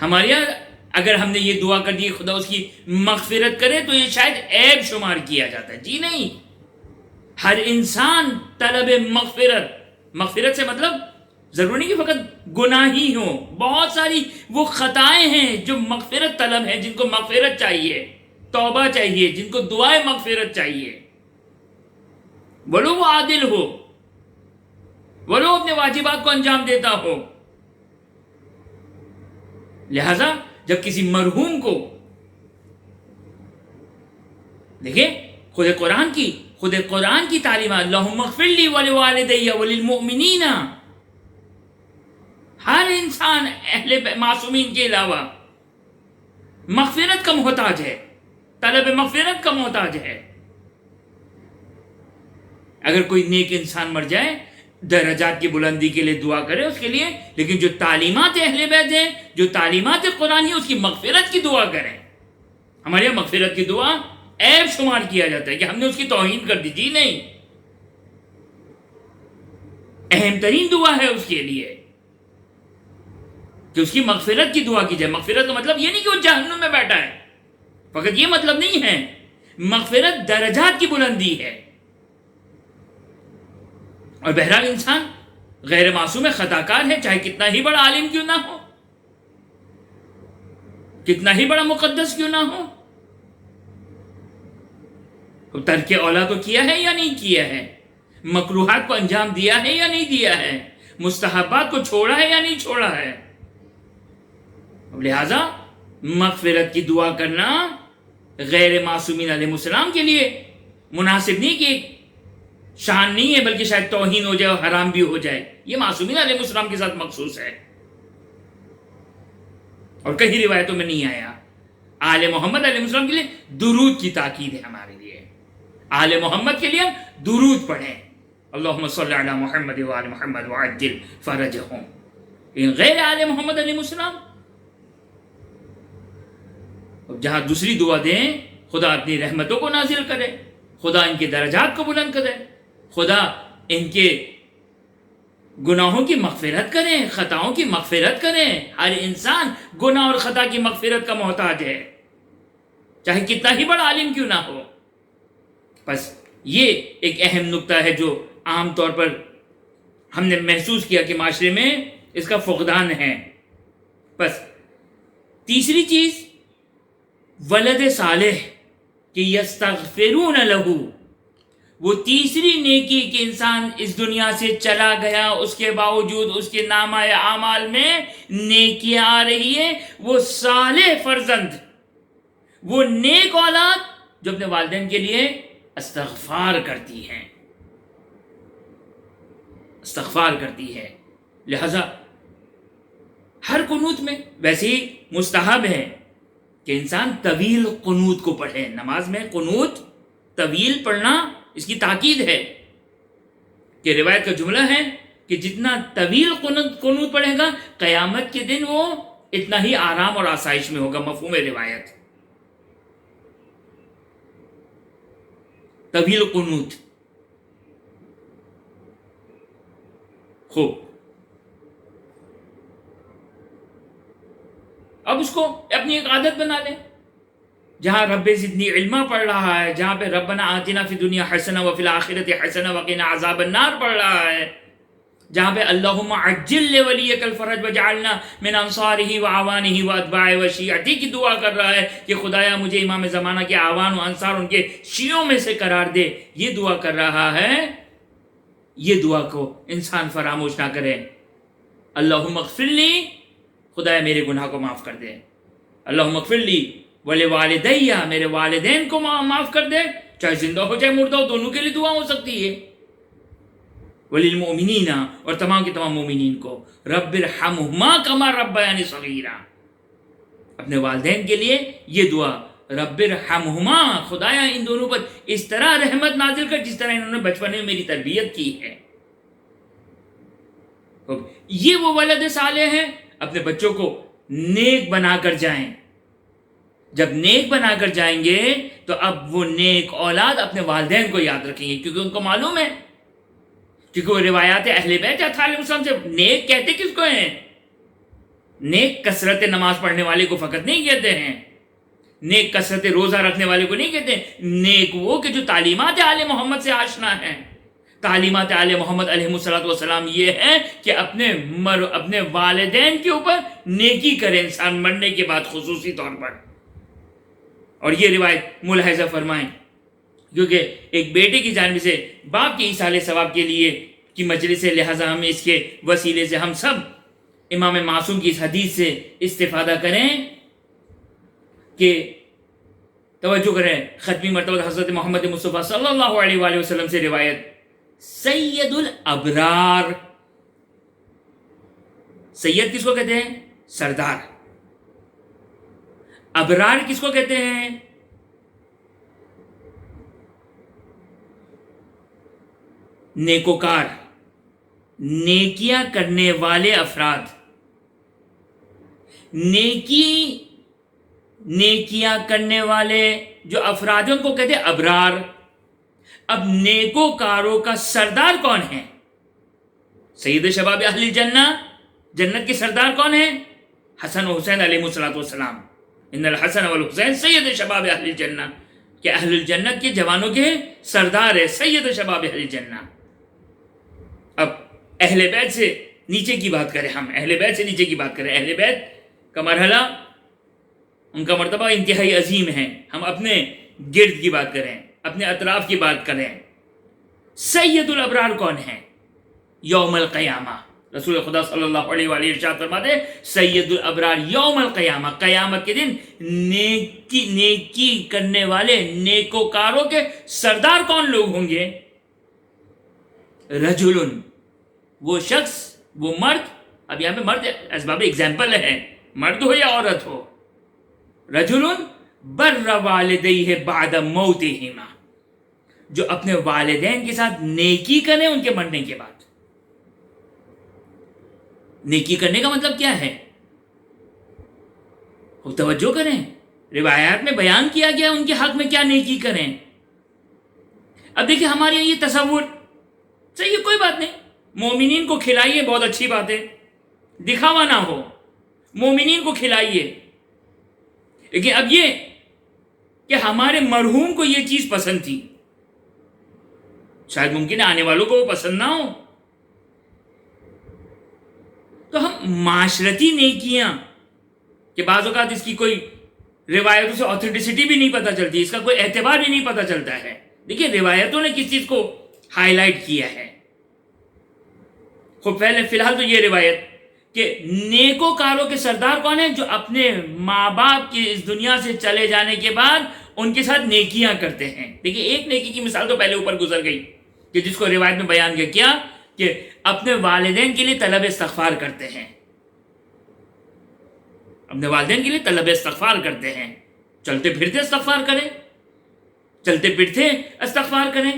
ہمارے یہاں اگر ہم نے یہ دعا کر دی خدا اس کی مغفرت کرے تو یہ شاید عیب شمار کیا جاتا ہے۔ جی نہیں، ہر انسان طلب مغفرت سے مطلب ضروری نہیں کہ فقط گناہ ہی ہوں، بہت ساری وہ خطائیں ہیں جو مغفرت طلب ہیں، جن کو مغفرت چاہیے، توبہ چاہیے، جن کو دعائے مغفرت چاہیے، ولو وہ عادل ہو، ولو اپنے واجبات کو انجام دیتا ہو۔ لہذا جب کسی مرحوم کو دیکھیں، خود قرآن کی تعلیمات، اللہم اغفر لی ولوالدی وللمؤمنین، ہر انسان اہل معصومین کے علاوہ مغفرت کا محتاج ہے، طلب مغفرت کا محتاج ہے۔ اگر کوئی نیک انسان مر جائے درجات کی بلندی کے لیے دعا کرے اس کے لیے، لیکن جو تعلیمات اہل بیت ہیں، جو تعلیمات قرآن ہیں، اس کی مغفرت کی دعا کریں۔ ہمارے یہاں مغفرت کی دعا عیب شمار کیا جاتا ہے کہ ہم نے اس کی توہین کر دی۔ جی نہیں، اہم ترین دعا ہے اس کے لیے کہ اس کی مغفرت کی دعا کی جائے۔ مغفرت کا مطلب یہ نہیں کہ وہ جہنم میں بیٹھا ہے، فقط یہ مطلب نہیں ہے، مغفرت درجات کی بلندی ہے۔ اور بہرحال انسان غیر معصوم ہے، خطا کار ہے، چاہے کتنا ہی بڑا عالم کیوں نہ ہو، کتنا ہی بڑا مقدس کیوں نہ ہو۔ ترک اولا تو کیا ہے یا نہیں کیا ہے، مکروہات کو انجام دیا ہے یا نہیں دیا ہے، مستحبات کو چھوڑا ہے یا نہیں چھوڑا ہے۔ لہذا مغفرت کی دعا کرنا غیر معصومین علیہ السلام کے لیے مناسب نہیں، کہ شان نہیں ہے، بلکہ شاید توہین ہو جائے اور حرام بھی ہو جائے۔ یہ معصومین علیہ السلام کے ساتھ مخصوص ہے، اور کہیں روایتوں میں نہیں آیا۔ آل محمد علیہ السلام کے لیے درود کی تاکید ہے ہمارے لیے، آل محمد کے لیے ہم درود پڑھیں، اللہم صلی علی محمد وآل محمد وعجل فرجہم۔ ان غیر آل محمد علیہ السلام جہاں دوسری دعا دیں، خدا اپنی رحمتوں کو نازل کرے، خدا ان کے درجات کو بلند کرے، خدا ان کے گناہوں کی مغفرت کریں، خطاؤں کی مغفرت کریں۔ ہر انسان گناہ اور خطا کی مغفرت کا محتاج ہے، چاہے کتنا ہی بڑا عالم کیوں نہ ہو۔ بس یہ ایک اہم نکتہ ہے جو عام طور پر ہم نے محسوس کیا کہ معاشرے میں اس کا فقدان ہے۔ بس تیسری چیز ولد صالح کہ یستغفرون لہ، وہ تیسری نیکی کہ انسان اس دنیا سے چلا گیا، اس کے باوجود اس کے نامہ اعمال میں نیکیاں آ رہی ہے، وہ صالح فرزند، وہ نیک اولاد جو اپنے والدین کے لیے استغفار کرتی ہے، استغفار کرتی ہے۔ لہذا ہر قنوت میں، ویسے ہی مستحب ہے کہ انسان طویل قنوت کو پڑھے۔ نماز میں قنوت طویل پڑھنا اس کی تاکید ہے کہ روایت کا جملہ ہے کہ جتنا طویل قنوت پڑھے گا قیامت کے دن وہ اتنا ہی آرام اور آسائش میں ہوگا۔ مفہوم روایت طویل قنوت۔ خوب، اب اس کو اپنی ایک عادت بنا لیں، جہاں رب زدنی علما پڑھ رہا ہے، جہاں پہ ربنا آتنا فی الدنیا حسنہ وفی الآخرۃ حسنہ وقنا عذاب النار پڑھ رہا ہے، جہاں پہ اللہم عجل لولیک الفرج وجعلنا من انصارہ وعوانہ واتباع وشیعتہ کی دعا کر رہا ہے کہ خدایا مجھے امام زمانہ کے اعوان و انصار ان کے شیعوں میں سے قرار دے، یہ دعا کر رہا ہے۔ یہ دعا کو انسان فراموش نہ کرے۔ اللہم اغفر لی، خدایا میرے گناہ کو معاف کر دے، اللہم اغفر لی ولوالدی، میرے والدین کو معاف کر دے، چاہے زندہ ہو چاہے مردہ ہو، دونوں کے لیے دعا ہو سکتی ہے۔ وللمؤمنین، اور تمام کے تمام مومنین کو، رب ارحمہما کما ربیانی صغیرا، اپنے والدین کے لیے یہ دعا، رب ارحمہما، خدایا ان دونوں پر اس طرح رحمت نازل کر جس طرح انہوں نے بچپن میں میری تربیت کی ہے۔ یہ وہ ولد صالح ہیں، اپنے بچوں کو نیک بنا کر جائیں۔ جب نیک بنا کر جائیں گے تو اب وہ نیک اولاد اپنے والدین کو یاد رکھیں گے، کیونکہ ان کو معلوم ہے، کیونکہ وہ روایات اہل بیت علیہ السلام سے نیک کہتے کس کو ہیں؟ نیک کثرت نماز پڑھنے والے کو فقط نہیں کہتے ہیں، نیک کثرت روزہ رکھنے والے کو نہیں کہتے، نیک وہ کہ جو تعلیمات آل محمد سے آشنا ہیں۔ تعلیمات آل محمد علیہ السلام یہ ہے کہ اپنے والدین کے اوپر نیکی کرے انسان مرنے کے بعد خصوصی طور پر۔ اور یہ روایت ملاحظہ فرمائیں، کیونکہ ایک بیٹے کی جانب سے باپ کے ایصال ثواب کے لیے کی مجلس ہے، لہٰذا ہم اس کے وسیلے سے ہم سب امام معصوم کی اس حدیث سے استفادہ کریں کہ توجہ کریں۔ ختمی مرتبہ حضرت محمد مصطفیٰ صلی اللہ علیہ وآلہ وسلم سے روایت، سید الابرار، سید کس کو کہتے ہیں؟ سردار۔ ابرار کس کو کہتے ہیں؟ نیکوکار، نیکیاں کرنے والے افراد۔ نیکیاں کرنے والے جو افراد ہیں ان کو کہتے ہیں ابرار۔ اب نیکوکاروں کا سردار کون ہے؟ سید شباب اہل جنہ، جنت کے سردار کون ہیں؟ حسن و حسین علیہ السلام۔ ان الحسن والحسین سید شباب اہل الجنہ، کہ اہل الجنت کے جوانوں کے سردار ہے، سید شباب اہل الجنہ۔ اب اہل بیت سے نیچے کی بات کریں، ہم اہل بیت سے نیچے کی بات کریں، اہل بیت کا مرحلہ، ان کا مرتبہ انتہائی عظیم ہے۔ ہم اپنے گرد کی بات کریں، اپنے اطراف کی بات کریں۔ سید الابرار کون ہیں؟ یوم القیامہ رسول خدا صلی اللہ علیہ وآلہ ارشاد فرماتے ہیں، سید الابرار یوم القیامہ، قیامت کے دن نیکی کرنے والے نیکوکاروں کے سردار کون لوگ ہوں گے؟ رجل، وہ شخص، وہ مرد، اب یہاں پہ مرد اسباب ایگزامپل ہے، مرد ہو یا عورت ہو، رجل بر والدیہ بعد موتہما، جو اپنے والدین کے ساتھ نیکی کریں ان کے مرنے کے بعد۔ نیکی کرنے کا مطلب کیا ہے؟ توجہ کریں، روایات میں بیان کیا گیا ان کے حق میں کیا نیکی کریں۔ اب دیکھیں ہمارے یہاں یہ تصور صحیح، کوئی بات نہیں، مومنین کو کھلائیے، بہت اچھی بات ہے، دکھاوا نہ ہو، مومنین کو کھلائیے۔ لیکن اب یہ کہ ہمارے مرحوم کو یہ چیز پسند تھی، شاید ممکن ہے آنے والوں کو وہ پسند نہ ہو، تو ہم معاشرتی نیکیاں کہ بعض اوقات اس کی کوئی روایتوں سے آتھینٹسٹی بھی نہیں پتہ چلتی، اس کا کوئی اعتبار بھی نہیں پتہ چلتا ہے، دیکھیے روایتوں نے کس چیز کو ہائی لائٹ کیا ہے. خود فی الحال تو یہ روایت کہ نیکوکاروں کے سردار کون ہیں؟ جو اپنے ماں باپ کی اس دنیا سے چلے جانے کے بعد ان کے ساتھ نیکیاں کرتے ہیں. دیکھیے ایک نیکی کی مثال تو پہلے اوپر گزر گئی کہ جس کو روایت میں بیان کیا کہ اپنے والدین کے لیے طلب استغفار کرتے ہیں. اپنے والدین کے لیے طلب استغفار کرتے ہیں. چلتے پھرتے استغفار کریں، چلتے پھرتے استغفار کریں،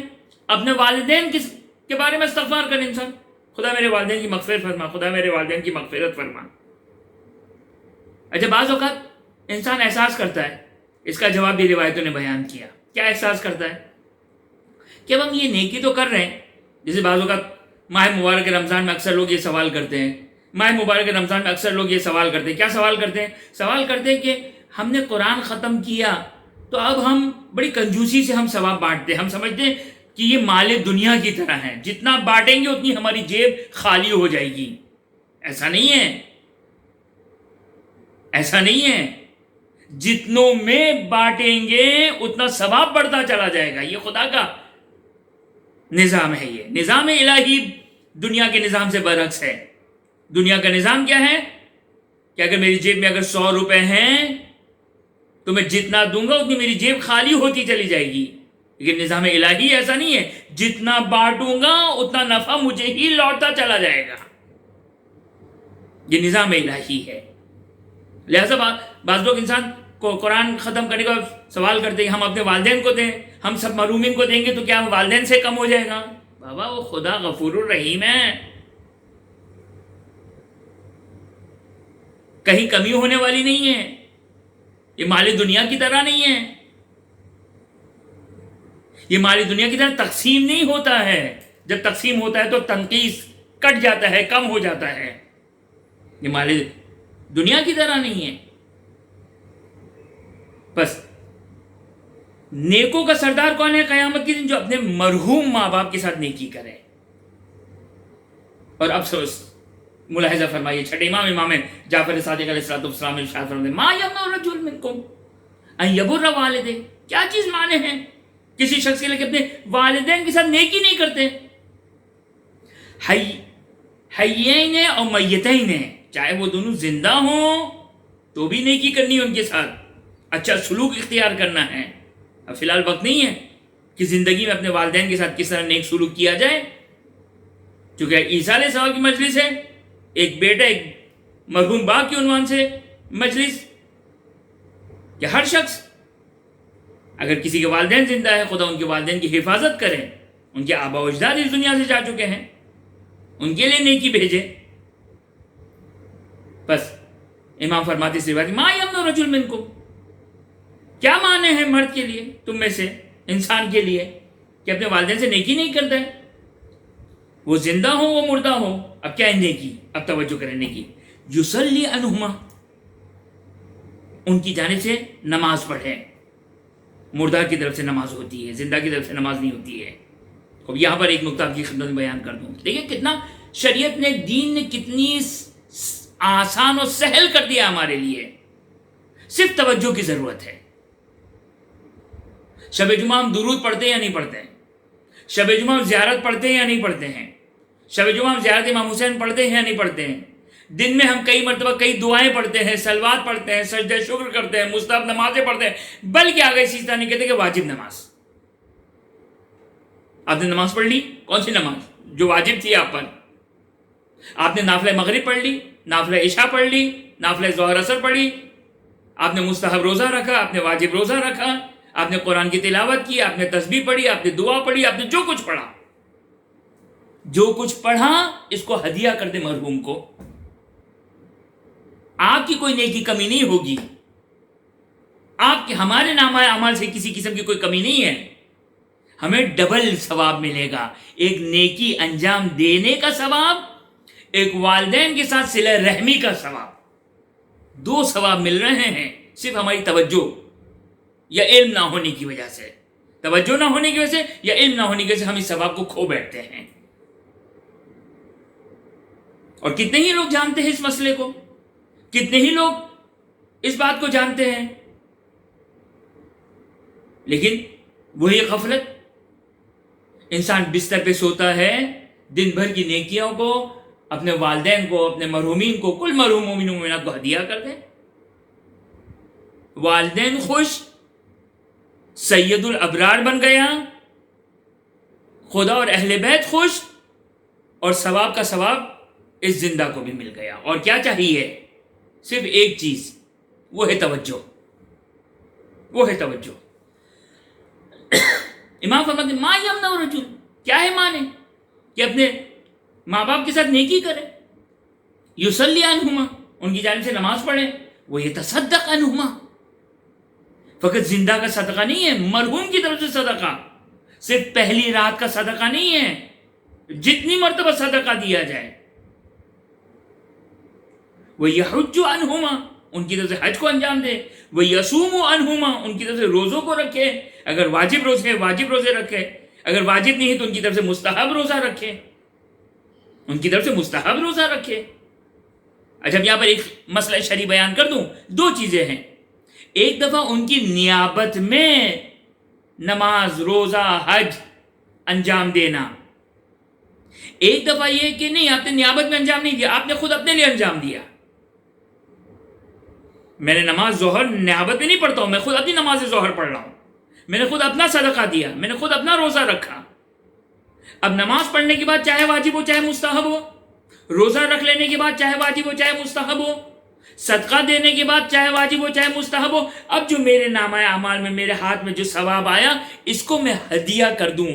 اپنے والدین کے بارے میں استغفار کریں. انسان خدا میرے والدین کی مغفرت فرما، خدا میرے والدین کی مغفرت فرما. اچھا بعض اوقات انسان احساس کرتا ہے، اس کا جواب بھی روایتوں نے بیان کیا. کیا احساس کرتا ہے؟ کہ اب ہم یہ نیکی تو کر رہے ہیں. جیسے بعض اوقات ماہ مبارک رمضان میں اکثر لوگ یہ سوال کرتے ہیں، ماہ مبارک رمضان میں اکثر لوگ یہ سوال کرتے ہیں. کیا سوال کرتے ہیں؟ سوال کرتے ہیں کہ ہم نے قرآن ختم کیا تو اب ہم بڑی کنجوسی سے ہم ثواب بانٹتے ہیں. ہم سمجھتے ہیں کہ یہ مال دنیا کی طرح ہے، جتنا بانٹیں گے اتنی ہماری جیب خالی ہو جائے گی. ایسا نہیں ہے، ایسا نہیں ہے. جتنوں میں بانٹیں گے اتنا ثواب بڑھتا چلا جائے گا. یہ خدا کا نظام ہے. یہ نظام الہی دنیا کے نظام سے برعکس ہے. دنیا کا نظام کیا ہے کہ اگر میری جیب میں اگر 100 روپے ہیں تو میں جتنا دوں گا اتنی میری جیب خالی ہوتی چلی جائے گی. لیکن نظام الہی ایسا نہیں ہے. جتنا بانٹوں گا اتنا نفع مجھے ہی لوٹتا چلا جائے گا. یہ نظام الہی ہے. لہذا بعض لوگ انسان کو قرآن ختم کرنے کا سوال کرتے ہیں، ہم اپنے والدین کو دیں، ہم سب محرومین کو دیں گے تو کیا والدین سے کم ہو جائے گا؟ بابا وہ خدا غفور الرحیم ہے، کہیں کمی ہونے والی نہیں ہے. یہ مال دنیا کی طرح نہیں ہے. یہ مال دنیا کی طرح تقسیم نہیں ہوتا ہے. جب تقسیم ہوتا ہے تو تنقیص کٹ جاتا ہے، کم ہو جاتا ہے. یہ مال دنیا کی طرح نہیں ہے. بس نیکوں کا سردار کون ہے قیامت کے دن؟ جو اپنے مرحوم ماں باپ کے ساتھ نیکی کرے. اور افسوس ملاحظہ فرمائیے، چھٹے امام جعفر صادق علیہ السلام نے ارشاد فرمایا ما یمنع الرجل منکم ان یبر والدہ. کیا چیز مانے ہیں کسی شخص کے لیے کہ اپنے والدین کے ساتھ نیکی نہیں کرتے؟ حیین اور میتین، چاہے وہ دونوں زندہ ہوں تو بھی نیکی کرنی ہے ان کے ساتھ، اچھا سلوک اختیار کرنا ہے. اب فی الحال وقت نہیں ہے کہ زندگی میں اپنے والدین کے ساتھ کس طرح نیک سلوک کیا جائے. چونکہ عیسیٰ علیہ السلام کی مجلس ہے، ایک بیٹا ایک مرحوم باپ کے عنوان سے مجلس، کہ ہر شخص اگر کسی کے والدین زندہ ہے خدا ان کے والدین کی حفاظت کریں. ان کے آبا و اجداد اس دنیا سے جا چکے ہیں، ان کے لیے نیکی بھیجے. بس امام فرماتے سے بات ما یمنع الرجل منکم، کیا مانے ہیں مرد کے لیے، تم میں سے انسان کے لیے، کہ اپنے والدین سے نیکی نہیں کرتا ہے؟ وہ زندہ ہو وہ مردہ ہو. اب کیا ہے نیکی؟ اب توجہ کریں نیکی. یصلی عنہما، ان کی جانب سے نماز پڑھے. مردہ کی طرف سے نماز ہوتی ہے، زندہ کی طرف سے نماز نہیں ہوتی ہے. اب یہاں پر ایک نقطہ آپ کی خدمت میں بیان کر دوں. دیکھیں کتنا شریعت نے، دین نے کتنی آسان اور سہل کر دیا ہمارے لیے. صرف توجہ کی ضرورت ہے. شب جمعہ ہم درود پڑھتے ہیں یا نہیں پڑھتے ہیں؟ شب جمعہ ہم زیارت پڑھتے ہیں یا نہیں پڑھتے ہیں؟ شب جمعہ ہم زیارت امام حسین پڑھتے ہیں یا نہیں پڑھتے ہیں؟ دن میں ہم کئی مرتبہ کئی دعائیں پڑھتے ہیں، صلوات پڑھتے ہیں، سجدہ شکر کرتے ہیں، مستحب نمازیں پڑھتے ہیں، بلکہ آگے اسی طرح نہیں کہتے کہ واجب نماز. آپ نے نماز پڑھ لی، کون سی نماز جو واجب تھی آپ پر؟ آپ نے نافلہ مغرب پڑھ لی، نافلہ عشاء پڑھ لی، نافلہ ظہر اثر پڑھی، آپ نے مستحب روزہ رکھا، آپ نے واجب روزہ رکھا، آپ نے قرآن کی تلاوت کی، آپ نے تسبیح پڑھی، آپ نے دعا پڑھی، آپ نے جو کچھ پڑھا، جو کچھ پڑھا اس کو ہدیہ کر دے مرحوم کو. آپ کی کوئی نیکی کمی نہیں ہوگی. آپ کے ہمارے نامہ اعمال سے کسی قسم کی کوئی کمی نہیں ہے. ہمیں ڈبل ثواب ملے گا. ایک نیکی انجام دینے کا ثواب، ایک والدین کے ساتھ صلہ رحمی کا ثواب. 2 ثواب مل رہے ہیں صرف ہماری توجہ یا علم نہ ہونے کی وجہ سے. توجہ نہ ہونے کی وجہ سے یا علم نہ ہونے کی وجہ سے ہم اس ثواب کو کھو بیٹھتے ہیں. اور کتنے ہی لوگ جانتے ہیں اس مسئلے کو، کتنے ہی لوگ اس بات کو جانتے ہیں، لیکن وہی غفلت انسان بستر پہ سوتا ہے، دن بھر کی نیکیوں کو اپنے والدین کو، اپنے مرحومین کو، کل مرحوم مومن و مومنات کو ہدیہ کر دیں. والدین خوش، سید الابرار بن گیا، خدا اور اہل بیت خوش، اور ثواب کا ثواب اس زندہ کو بھی مل گیا. اور کیا چاہیے؟ صرف ایک چیز، وہ ہے توجہ. وہ ہے توجہ. امام فرماتے ہیں ماں یمنع الرجل، کیا ہے مانے کہ اپنے ماں باپ کے ساتھ نیکی کرے، یصلی عنہما، ان کی جانب سے نماز پڑھے، وہ یتصدق عنہما، فقط زندہ کا صدقہ نہیں ہے، مرحوم کی طرف سے صدقہ، صرف پہلی رات کا صدقہ نہیں ہے، جتنی مرتبہ صدقہ دیا جائے. وہ یحج عنہما، ان کی طرف سے حج کو انجام دے. وہ یصوم عنہما، ان کی طرف سے روزوں کو رکھے، اگر واجب روزے واجب روزے رکھے، اگر واجب نہیں ہے تو ان کی طرف سے مستحب روزہ رکھے، ان کی طرف سے مستحب روزہ رکھے. اچھا یہاں پر ایک مسئلہ شرعی بیان کر دوں. دو چیزیں ہیں، ایک دفعہ ان کی نیابت میں نماز، روزہ، حج انجام دینا، ایک دفعہ یہ کہ نہیں آپ نے نیابت میں انجام نہیں دیا، آپ نے خود اپنے لیے انجام دیا. میں نے نماز ظہر نیابت میں نہیں پڑھتا ہوں، میں خود اپنی نماز ظہر پڑھ رہا ہوں، میں نے خود اپنا صدقہ دیا، میں نے خود اپنا روزہ رکھا. اب نماز پڑھنے کے بعد چاہے واجب ہو چاہے مستحب ہو، روزہ رکھ لینے کے بعد چاہے واجب ہو چاہے مستحب ہو، صدقہ دینے کے بعد چاہے واجب ہو چاہے مستحب ہو، اب جو میرے نامہ اعمال میں میرے ہاتھ میں جو ثواب آیا اس کو میں ہدیہ کر دوں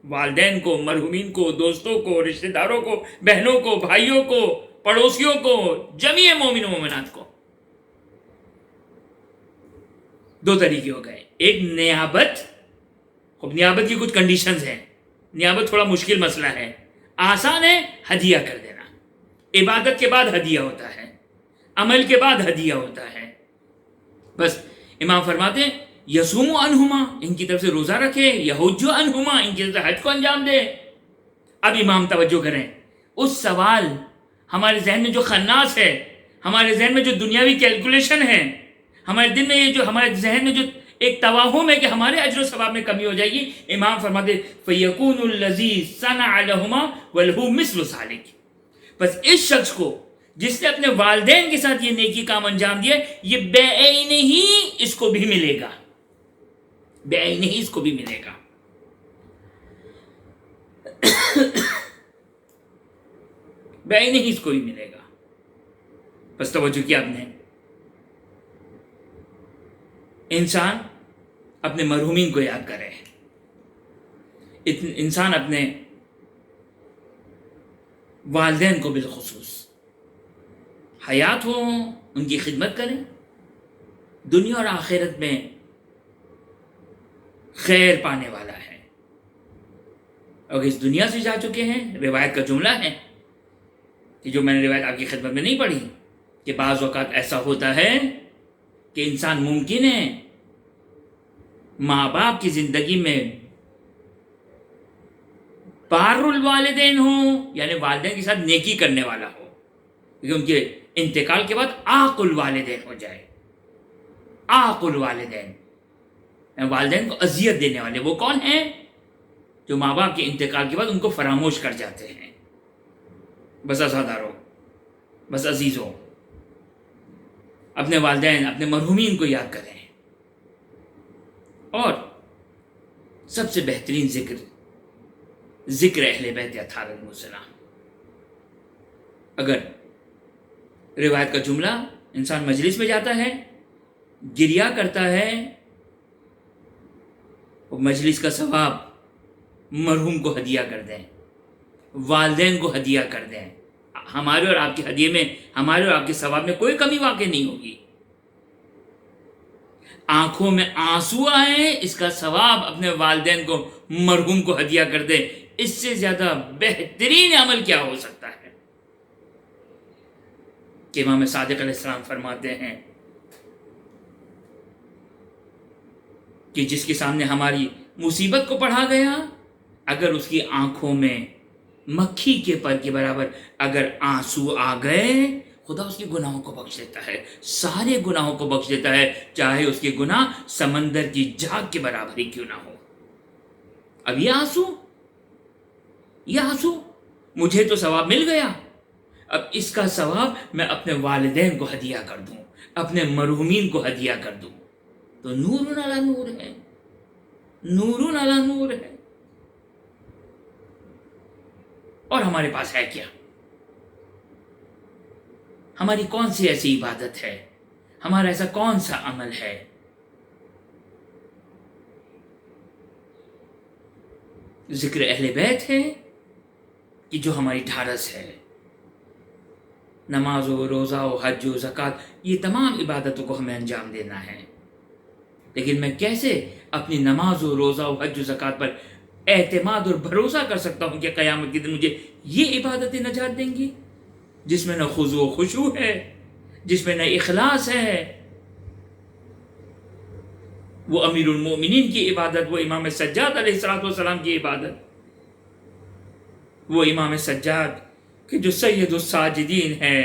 والدین کو، مرحومین کو، دوستوں کو، رشتہ داروں کو، بہنوں کو، بھائیوں کو، پڑوسیوں کو، جمیع مومن و مومنات کو. دو طریقے ہو گئے. ایک نیابت، اب نیابت کی کچھ کنڈیشنز ہیں، نیابت تھوڑا مشکل مسئلہ ہے، آسان ہے ہدیہ کر دینا. عبادت کے بعد ہدیہ ہوتا ہے، عمل کے بعد ہدیہ ہوتا ہے. بس امام فرماتے ہیں یصوم عنہما، ان کی طرف سے روزہ رکھے، یحج عنہما، ان کی طرف سے حج کو انجام دے. اب امام توجہ کریں، اس سوال ہمارے ذہن میں جو خناس ہے، ہمارے ذہن میں جو دنیاوی کیلکولیشن ہے، ہمارے دل میں یہ جو ہمارے ذہن میں جو ایک توہم ہے کہ ہمارے اجر و ثواب میں کمی ہو جائے گی، امام فرماتے فیکون الذی صنع لہما وَلَهُ مِثْلُ ذَلِكَ، بس اس شخص کو جس نے اپنے والدین کے ساتھ یہ نیکی کام انجام دیا، یہ بے عین ہی اس کو بھی ملے گا، بے عین ہی اس کو بھی ملے گا. بے عین ہی اس کو بھی ملے گا. بس توجہ کیا آپ نے، انسان اپنے مرحومین کو یاد کرے، انسان اپنے والدین کو بالخصوص حیات ہو ان کی خدمت کریں، دنیا اور آخرت میں خیر پانے والا ہے. اور اس دنیا سے جا چکے ہیں، روایت کا جملہ ہے کہ جو میں نے روایت آپ کی خدمت میں نہیں پڑھی، کہ بعض اوقات ایسا ہوتا ہے کہ انسان ممکن ہے ماں باپ کی زندگی میں بار الوالدین ہوں، یعنی والدین کے ساتھ نیکی کرنے والا ہو، لیکن ان کے انتقال کے بعد عاق الوالدین ہو جائے. عاق الوالدین، والدین کو اذیت دینے والے. وہ کون ہیں؟ جو ماں باپ کے انتقال کے بعد ان کو فراموش کر جاتے ہیں. بس عزاداروں، بس عزیزوں، اپنے والدین، اپنے مرحومین کو یاد کریں. اور سب سے بہترین ذکر اہل بیت اطہار علیہم السلام. اگر روایت کا جملہ، انسان مجلس میں جاتا ہے، گریا کرتا ہے، اور مجلس کا ثواب مرحوم کو ہدیہ کر دیں، والدین کو ہدیہ کر دیں. ہمارے اور آپ کے ہدیے میں، ہمارے اور آپ کے ثواب میں کوئی کمی واقع نہیں ہوگی. آنکھوں میں آنسو آئے، اس کا ثواب اپنے والدین کو، مرحوم کو ہدیہ کر دے. اس سے زیادہ بہترین عمل کیا ہو سکتا ہے؟ کہ امام صادق علیہ السلام فرماتے ہیں کہ جس کے سامنے ہماری مصیبت کو پڑھا گیا، اگر اس کی آنکھوں میں مکھی کے پر کے برابر اگر آنسو آ گئے، خدا اس کے گناہوں کو بخش دیتا ہے، سارے گناہوں کو بخش دیتا ہے، چاہے اس کے گناہ سمندر کی جھاگ کے برابر ہی کیوں نہ ہو. اب یہ آنسو یہ آنسو مجھے تو ثواب مل گیا، اب اس کا ثواب میں اپنے والدین کو ہدیہ کر دوں، اپنے مرحومین کو ہدیہ کر دوں، تو نور علی نور ہے، نور علی نور ہے۔ اور ہمارے پاس ہے کیا؟ ہماری کون سی ایسی عبادت ہے، ہمارا ایسا کون سا عمل ہے؟ ذکر اہل بیت ہے کہ جو ہماری ڈھارس ہے، نماز و روزہ و حج و زکوٰۃ، یہ تمام عبادتوں کو ہمیں انجام دینا ہے، لیکن میں کیسے اپنی نماز و روزہ و حج و زکوٰۃ پر اعتماد اور بھروسہ کر سکتا ہوں کہ قیامت کے دن مجھے یہ عبادتیں نجات دیں گی جس میں نہ خضوع و خشوع ہے، جس میں نہ اخلاص ہے؟ وہ امیر المومنین کی عبادت، وہ امام سجاد علیہ السلام کی عبادت، وہ امام سجاد کہ جو سید الساجدین ہے،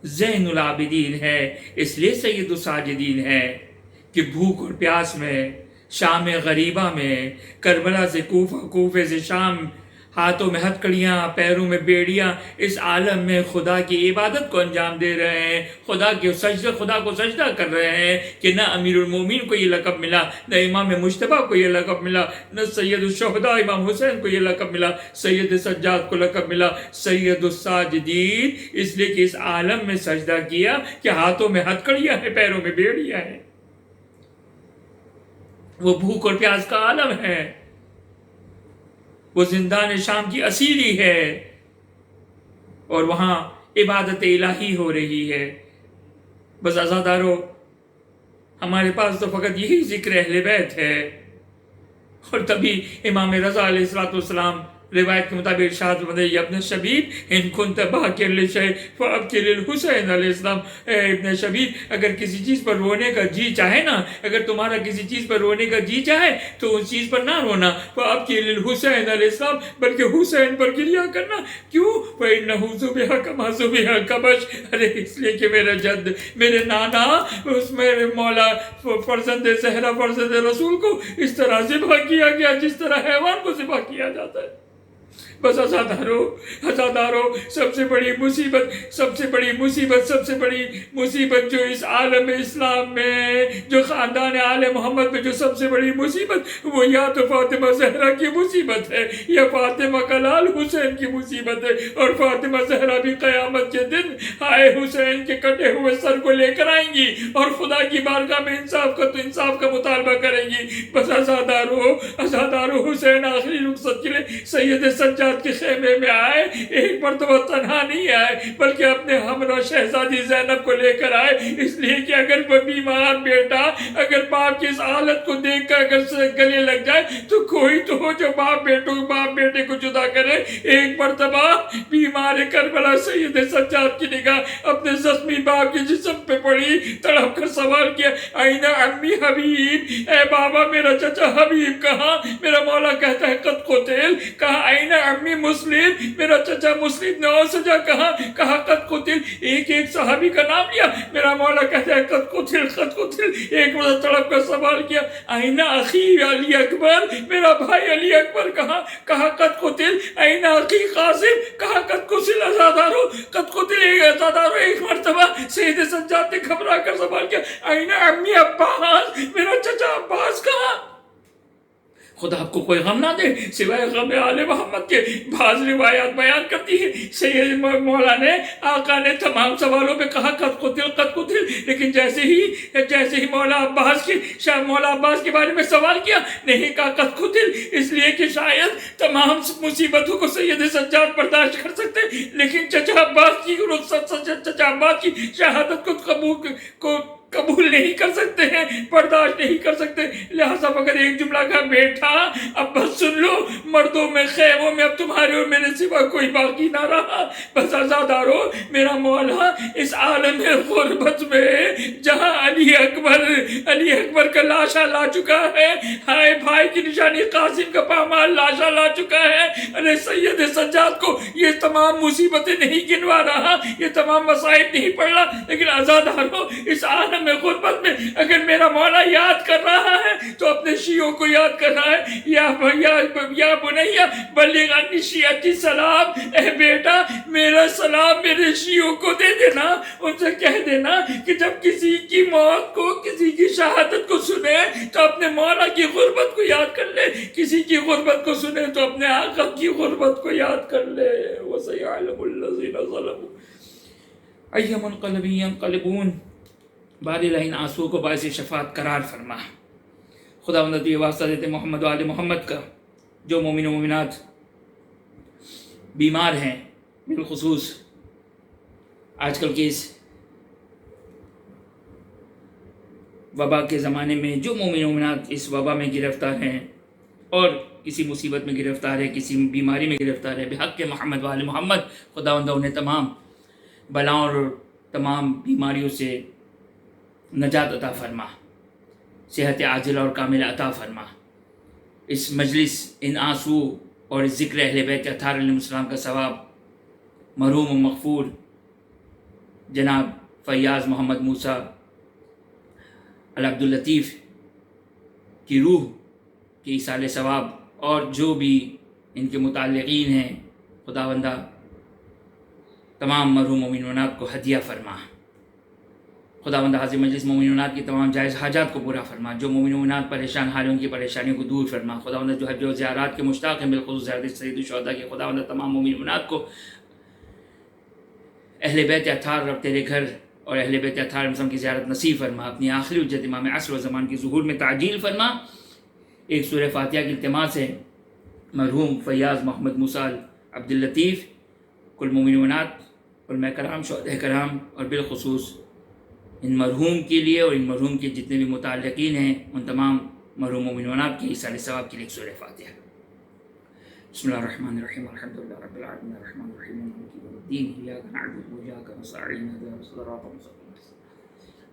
زین العابدین ہے، اس لیے سید الساجدین ہے کہ بھوک اور پیاس میں، شام غریبہ میں، کربلا سے کوفہ، کوفے سے شام، ہاتھوں میں ہتکڑیاں، پیروں میں بیڑیاں، اس عالم میں خدا کی عبادت کو انجام دے رہے ہیں، خدا کو سجدہ کر رہے ہیں کہ نہ امیر المومنین کو یہ لقب ملا، نہ امام مجتبیٰ کو یہ لقب ملا، نہ سید الشہداء امام حسین کو یہ لقب ملا، سید سجاد کو لقب ملا سید الساجدین، اس لیے کہ اس عالم میں سجدہ کیا کہ ہاتھوں میں ہتکڑیاں ہیں، پیروں میں بیڑیاں ہیں۔ وہ بھوک اور پیاس کا عالم ہے، وہ زندان شام کی اسیری ہے، اور وہاں عبادت الہی ہو رہی ہے۔ بس عزادارو، ہمارے پاس تو فقط یہی ذکر اہل بیت ہے، اور تبھی امام رضا علیہ السلام روایت کے مطابق ارشاد فرماتے ہیں، ابن شبیب ان کنت باکر لشیء فابکی للحسین علیہ السلام، اے ابن شبیب اگر کسی چیز پر رونے کا جی چاہے نا، اگر تمہارا کسی چیز پر رونے کا جی چاہے تو اس چیز پر نہ رونا، فابکی للحسین علیہ السلام، بلکہ حسین پر گریہ کرنا۔ کیوں؟ فإنہ ذبح کما ذبح کبش، ارے اس لیے کہ میرا جد، میرے نانا، اس میرے مولا فرزند زہرا، فرزند رسول کو اس طرح ذبح کیا گیا جس طرح حیوان کو ذبح کیا جاتا ہے۔ بس عزادارو، سب سے بڑی مصیبت جو اس عالم اسلام میں، جو خاندان آل محمد میں جو سب سے بڑی مصیبت، وہ یا تو فاطمہ زہرا کی مصیبت ہے یا فاطمہ کا لال حسین کی مصیبت ہے، اور فاطمہ زہرا بھی قیامت کے دن آئے حسین کے کٹے ہوئے سر کو لے کر آئیں گی اور خدا کی بارگاہ میں انصاف کا مطالبہ کریں گی۔ بس عزادارو، حسین آخری رخصت کے لیے سید سجاد کے خیمے میں آئے، ایک مرتبہ تنہا نہیں آئے بلکہ اپنے ہمراہ شہزادی زینب کو لے کر آئے، اس لیے کہ اگر وہ بیمار بیٹا اگر باپ کی اس حالت کو دیکھ کر اگر گلے لگ جائے تو کوئی تو ہو جو باپ بیٹے کو جدا کرے۔ ایک مرتبہ بیمار کربلا سید سجاد کی نگاہ اپنے زخمی باپ کے جسم پہ پڑی، تڑپ کر سوال کیا، آئین عمی حبیب، اے بابا میرا چچا حبیب کہاں؟ میرا مولا کہتا ہے قد قتل، کہا آئین عمی مسلم، میرا چچا مسلم نے اور سجا کہا قد قتل، ایک صحابی کا نام لیا، میرا مولا کہتا ہے قد قتل، ایک مرتبہ تڑپ کر سوال کیا، آئین اخی علی اکبر، میرا بھائی علی اکبر کہا قد قتل، آئین اخی قاسم، کہا قد قتل، عزادارو قد قتل، ایک مرتبہ سید سجاد نے گھبرا کر سوال کیا، آئین عمی عباس، میرا چچا عباس کہاں؟ خدا آپ کو کوئی غم نہ دے سوائے غم آل محمد کے۔ بعض روایات بیان کرتی ہے سید مولا نے، آقا نے تمام سوالوں پہ کہا قد قتل، لیکن جیسے ہی مولا عباس کے بارے میں سوال کیا نہیں کہا قد قتل، اس لیے کہ شاید تمام مصیبتوں کو سید سجاد برداشت کر سکتے لیکن چچا عباس کی شہادت کو قبول نہیں کر سکتے ہیں، برداشت نہیں کر سکتے، لہذا فقط ایک جملہ کا بیٹا اب بس سن لو، مردوں میں خیموں میں اب تمہارے اور میرے سوا کوئی باقی نہ رہا۔ بس عزادارو، میرا مولا اس عالم غربت میں جہاں علی اکبر کا لاشا لا چکا ہے، ہائے بھائی کی نشانی قاسم کا پامال لاشا لا چکا ہے، ارے سید سجاد کو یہ تمام مصیبتیں نہیں گنوا رہا، یہ تمام مصائب نہیں پڑھ رہا، لیکن عزادارو اس عالم میں غربت میں اگر میرا مولا یاد کر رہا ہے تو اپنے شیعوں کو یاد کر رہا ہے. یا بنیا بلغ عنی شیعتی سلام، اے بیٹا میرا سلام میرے شیعوں کو دے دینا. ان سے کہہ دینا کہ جب کسی کی موت کو، کسی کی شہادت کو سنے تو اپنے مولا کی غربت کو یاد کر لے، کسی کی غربت کو سنے تو اپنے آقا کی غربت کو یاد کر لے. وَسَيَعْلَمُ الَّذِينَ ظَلَمُوا أَيَّ مُنقَلَبٍ يَنقَلِبُونَ. باری لائن آنسو کو باعث شفاعت قرار فرما. خداوند تو یہ واسطہ دیتے محمد و آل محمد کا، جو مومن و مومنات بیمار ہیں، بالخصوص آج کل کے اس وبا کے زمانے میں جو مومن و مومنات اس وبا میں گرفتار ہیں اور کسی مصیبت میں گرفتار ہے، کسی بیماری میں گرفتار ہے، بحق محمد و آل محمد خداوند انہیں تمام بلاؤں اور تمام بیماریوں سے نجات عطا فرما، صحت عاجلہ اور کامل عطا فرما. اس مجلس، ان آنسو اور اس ذکر اہل بیت اطہار علیہ السلام کا ثواب مرحوم و مغفور جناب فیاض محمد موسیٰ العبداللطیف کی روح کی ایصال ثواب اور جو بھی ان کے متعلقین ہیں خداوندہ تمام مرحوم مومنات کو ہدیہ فرما. خداوندہ حاضر مجلس مومنات کی تمام جائز حاجات کو پورا فرما. جو مومنات پریشان حال ان کی پریشانیوں کو دور فرما. خداوندہ جو حج و زیارات کے مشتاق ہیں، بالخصوص زیارت سید الشہداء کے، خداوندہ تمام مومنات کو اہل بیت اطہار اور تیرے گھر اور اہل بیت اطہار مسلم کی زیارت نصیب فرما. اپنی آخری حجت امام عصر و زمان کی ظہور میں تعجیل فرما. ایک سورہ فاتحہ کی التماس ہے مرحوم فیاض محمد موسیٰ عبداللطیف، کل مومنات، علماء کرام، شہداء کرام اور بالخصوص ان مرحوم کے لیے اور ان مرحوم کے جتنے بھی متعلقین ہیں ان تمام مرحوم مومنات کی ایصال ثواب کے لیے ایک سورہ فاتحہ. بسم اللہ الرحمن الرحیم، الحمدللہ رب العالمین الرحمن الرحیم مالک یوم الدین، ایاک نعبد و ایاک نستعین، اهدنا الصراط المستقیم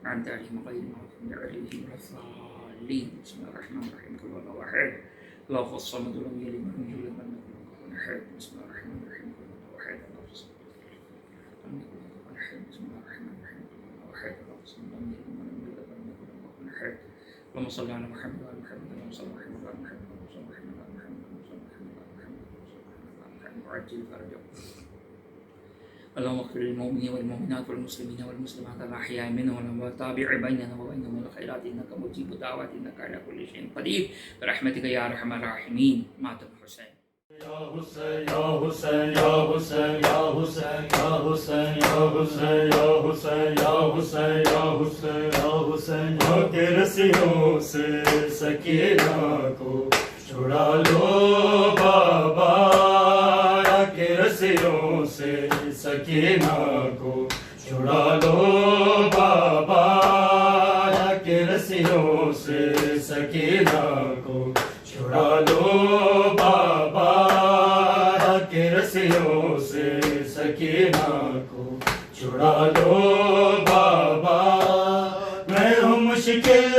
انعمت علیہم غیر المغضوب علیہم ولا الضالین. بسم اللہ الرحمن الرحیم، قل هو الله احد اللہ الصمد لم یلد ولم یولد ولم یکن له کفوا احد. بسم اللہ الرحمن الرحیم، قل هو الله احد اللہ الصمد لم یلد ولم یولد ولم یکن له کفوا احد. بسم اللہ الرحمن الرحیم، قل هو الله احد اللہ الصمد لم یلد ولم یولد ولم یکن له کفوا احد. اللهم صل على محمد وعلى محمد، اللهم صل على محمد وعلى محمد، اللهم صل على محمد وعلى محمد، اللهم صل على محمد وعلى محمد، اللهم صل على محمد وعلى محمد وعجل فرجهم. اللهم اغفر للمؤمنين والمؤمنات والمسلمين والمسلمات الأحياء منهم والأموات، تابع بيننا وبينهم الخيرات إنك مجيب الدعوات إنك على كل شيء قدير برحمتك يا أرحم الراحمين. ماتم حسين. یا حسین یا حسین یا حسین یا حسین یا حسین یا حسین یا حسین یا حسین یا حسین یا حسین کے رسیوں سے سکینہ کو چھڑا لو بابا، کے رسیوں سے سکینہ کو چھڑا لو بابا، کے رسیوں سے سکینہ کو چھڑا لو بابا، کے رسیوں سے سکینہ کو چھڑا لو بابا. میں ہوں مشکل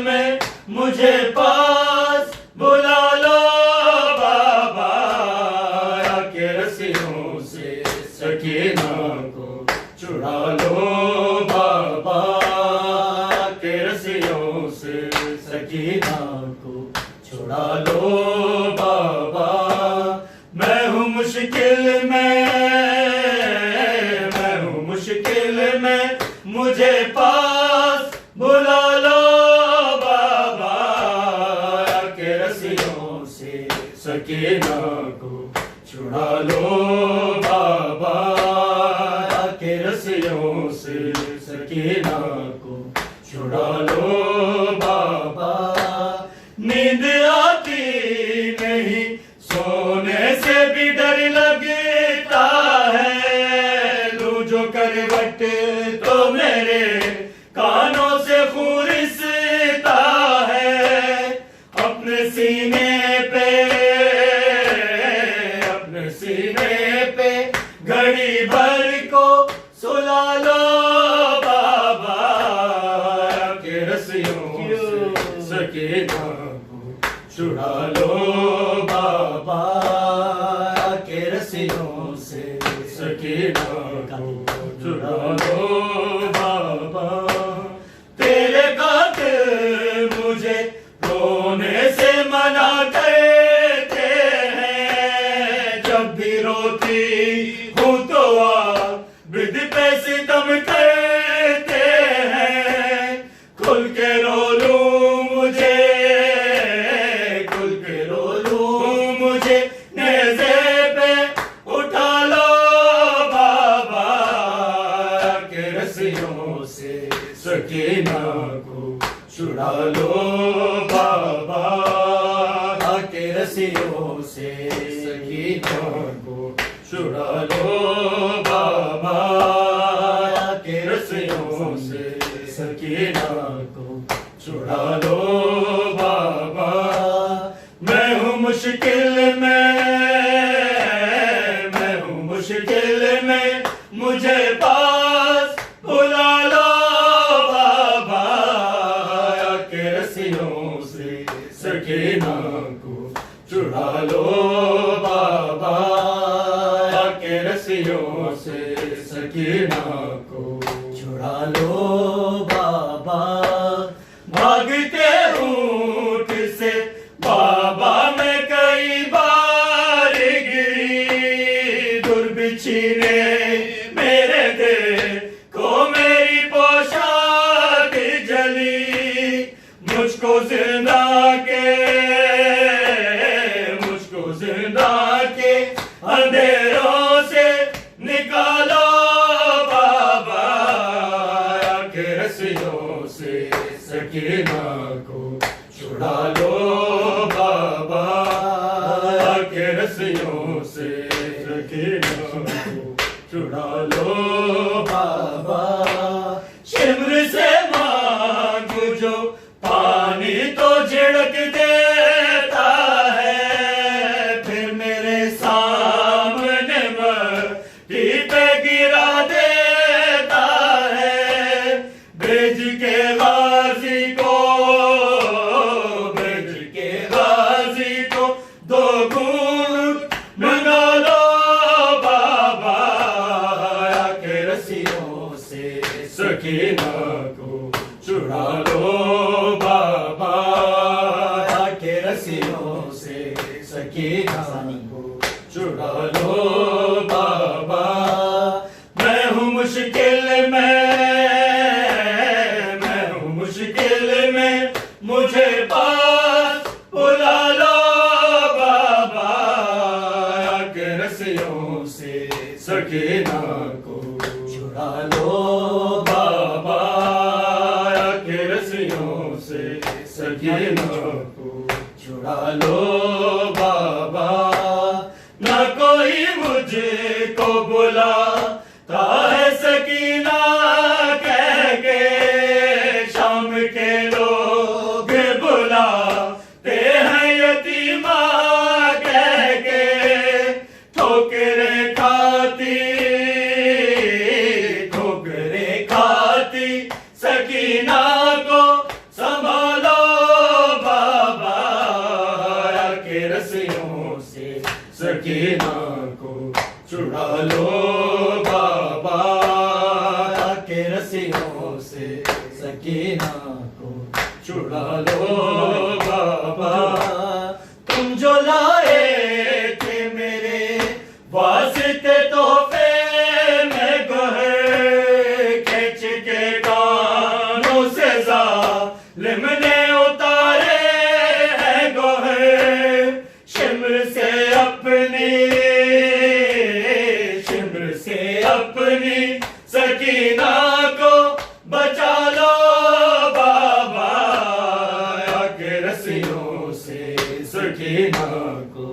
میں مجھے پاس بلا لو بابا، کے رسیوں سے سکینہ کو چھڑا لو بابا، کے رسیوں سے سکینہ کو چھڑا لو بابا. میں ہوں مشکل میں مجھے پاس بلا لو بابا، کے رسیوں سے سکینہ کو چھڑا لو بابا، کے رسیوں سے سکینہ کو چھڑا لو بابا. نیند آتی نہیں، سونے سے بھی ڈر لگتا ہے، لوں جو کروٹ تو میرے کانوں سے خون رستا ہے. اپنے سینے پہ گھڑی بھر کو سلا لو بابا، کے رسیوں سے سکینہ کو چھڑا لو بابا، کے رسیوں سے سکینہ کو سے سکینہ کو چھڑا لو بابا، کے رسیوں سے سکینہ کو چھڑا لو بابا، کے رسیوں سے سکینہ کو چھڑا لو بابا، میں ہوں مشکل میں مجھے پاس بلا لو بابا، کے رسیوں سے سکینہ کو چھڑا لو بابا، کے رسیوں سے سکینہ کو چھڑا لو بابا، بھاگتے اونٹ سے بابا میں کئی بار گری، در بچھینے میرے دل کو میری پوشاک جلی، مجھ کو زندہ کے اندھیروں سے نکالو بابا، کے رسیوں سے سکینہ کو چھڑا لو بابا، کے رسیوں سے سکینہ کو چھڑا لو بابا، شمر سے مانگو جو پانی تو جھڑک دیتا ہے، پھر میرے سامنے مٹی پہ گرا دیتا ہے، بھیج کے غازی کو دو گھونٹ منگا لو بابا، کے رسیوں سے سکینہ کو چھڑا لو بابا، کے رسیوں سے سکینہ کو چھڑا لو بابا، میں ہوں مشکل میں مجھے پاس بلا لو بابا، کے رسیوں سے سکینہ کو چھڑا لو بابا، کے رسیوں سے سکینہ کو چھڑا لو بابا، نہ کوئی مجھے کو بلاتا ہے سکینہ کہہ کے، شام کے لوگ بلاتے ہیں یتیمہ کہہ کے، ٹھوکریں کھاتی سکینہ کو سنبھالو بابا، کے رسیوں سے سکینہ کو چھڑا لو بابا، کے رسیوں سے سکینہ کو چھڑا لو بابا، تم جو لائے تھے میرے واسطے تحفے میں گوہر، کھینچ کے کانوں سے ظالم نے اتارے ہیں گوہر، شمر سے اپنی سکینہ کو بچا لو بابا، کے رسیوں سے سکینہ کو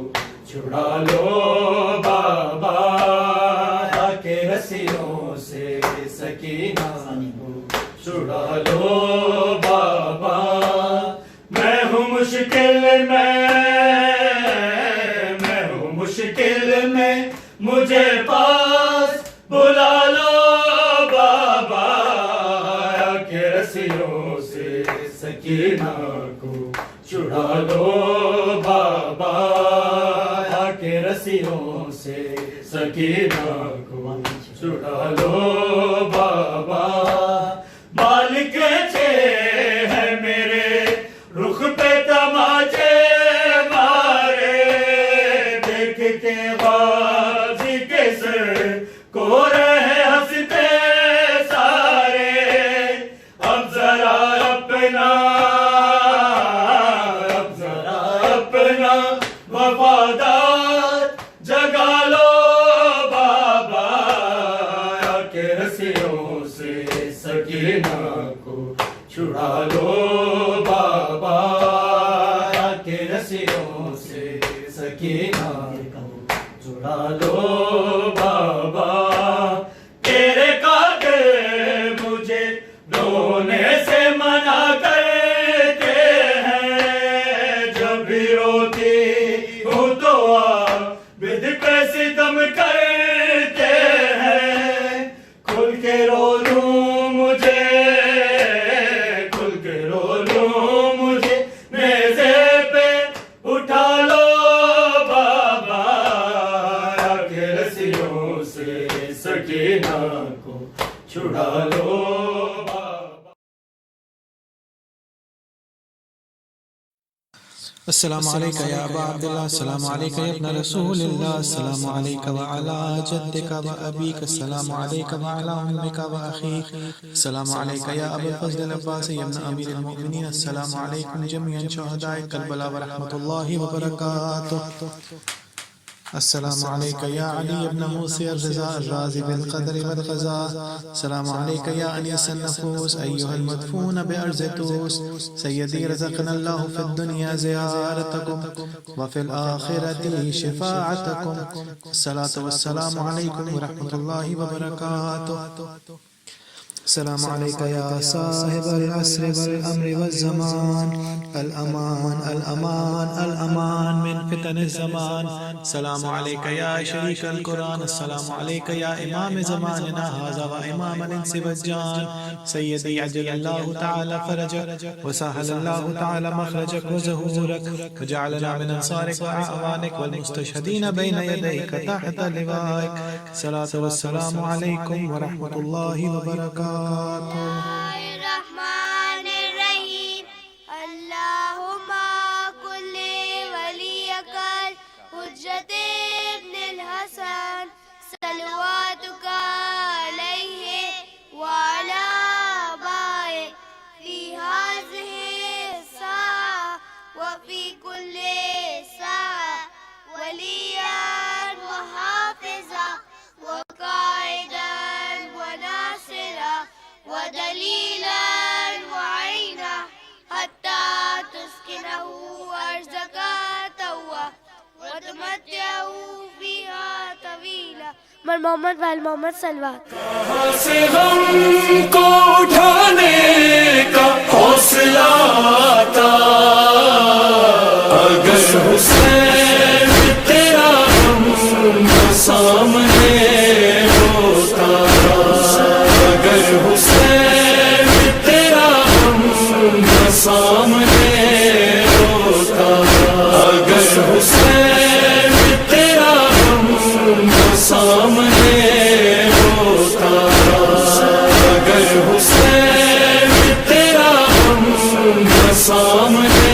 چھڑا لو بابا، کے رسیوں سے سکینہ کو چھڑا لو بابا، میں ہوں مشکل میں مجھے پاس بلا لو بابا، کے رسیوں سے سکینہ کو چھڑا لو بابا، کے رسیوں سے سکینہ کو چھڑا لو بابا، مالک چھے ہے میرے رخ پہ تماچے مارے، دیکھ کے غازی کے سر کو رہے ہنستے سارے، اب ذرا اپنا وفادار جگا لو بابا، کو چھڑا لو بابا کے رسیوں سے سکینہ کو چھڑا لو بابا تیرے قاتل مجھے رونے سے منع کرتے ہیں جب بھی روتی ہوں تو عابد پہ ستم کرتے ہیں کھل کے رو لوں مجھے کھل کے رو لوں مجھے نیزے پہ اٹھا لو بابا کے رسیوں سے سکینہ کو چھڑا لو السلام علیکم یا ابا عبداللہ، السلام علیکم یا ابن رسول اللہ، السلام علیکم وعلا جدک و ابیک، السلام علیکم وعلا امک و اخیک، السلام علیکم یا ابا الفضل العباس یا ابن امیر المؤمنین، السلام علیکم جميعا شہداء کربلا ورحمۃ اللہ وبرکاتہ، السلام علیکم یا علی ابن موسی الرضا الراضی بالقدر والقضاء، السلام علیکم یا انیس النفوس ایها المدفون بأرض توس، سیدی رزقنا اللہ فی الدنیا زیارتکم وفی الآخرة شفاعتکم، الصلاة والسلام علیکم ورحمۃ اللہ وبرکاتہ، السلام علیکم یا صاحب العصر والامر والزمان، الامان الامان الامان من فتن الزمان، السلام علیکم یا شریک القرآن، السلام علیکم یا امام زماننا هذا و امام الانس والجان، سیدی عجل اللہ تعالی فرجک وسهل اللہ تعالی مخرجک وظہورک وجعلنا من انصارک وعوانک والمستشہدین بین یدیک تحت لوائک، الصلاة والسلام علیکم ورحمۃ اللہ وبرکاتہ۔ الرحمن الرحیم اللہم کل ولیک حجت ابن الحسن صلواتک علیہ وعلی آبائہ فی ہذہ الساعة وفی کل ساعة ولیا وحافظا وقائدا وناصرا ودلیلا وعینا حتی تسکنہ ارضک طوعا وتمتعہ فیہا طویلا۔ مر محمد وال محمد صلوات۔ کہاں سے غم کو اٹھانے کا حوصلہ آتا اگر حسین تیرا غم سامنے ہوتا، اگر حسین تیرا غم سامنے ہوتا، اگر حسین تیرا غم سامنے ہوتا، اگر حسین تیرا غم سامنے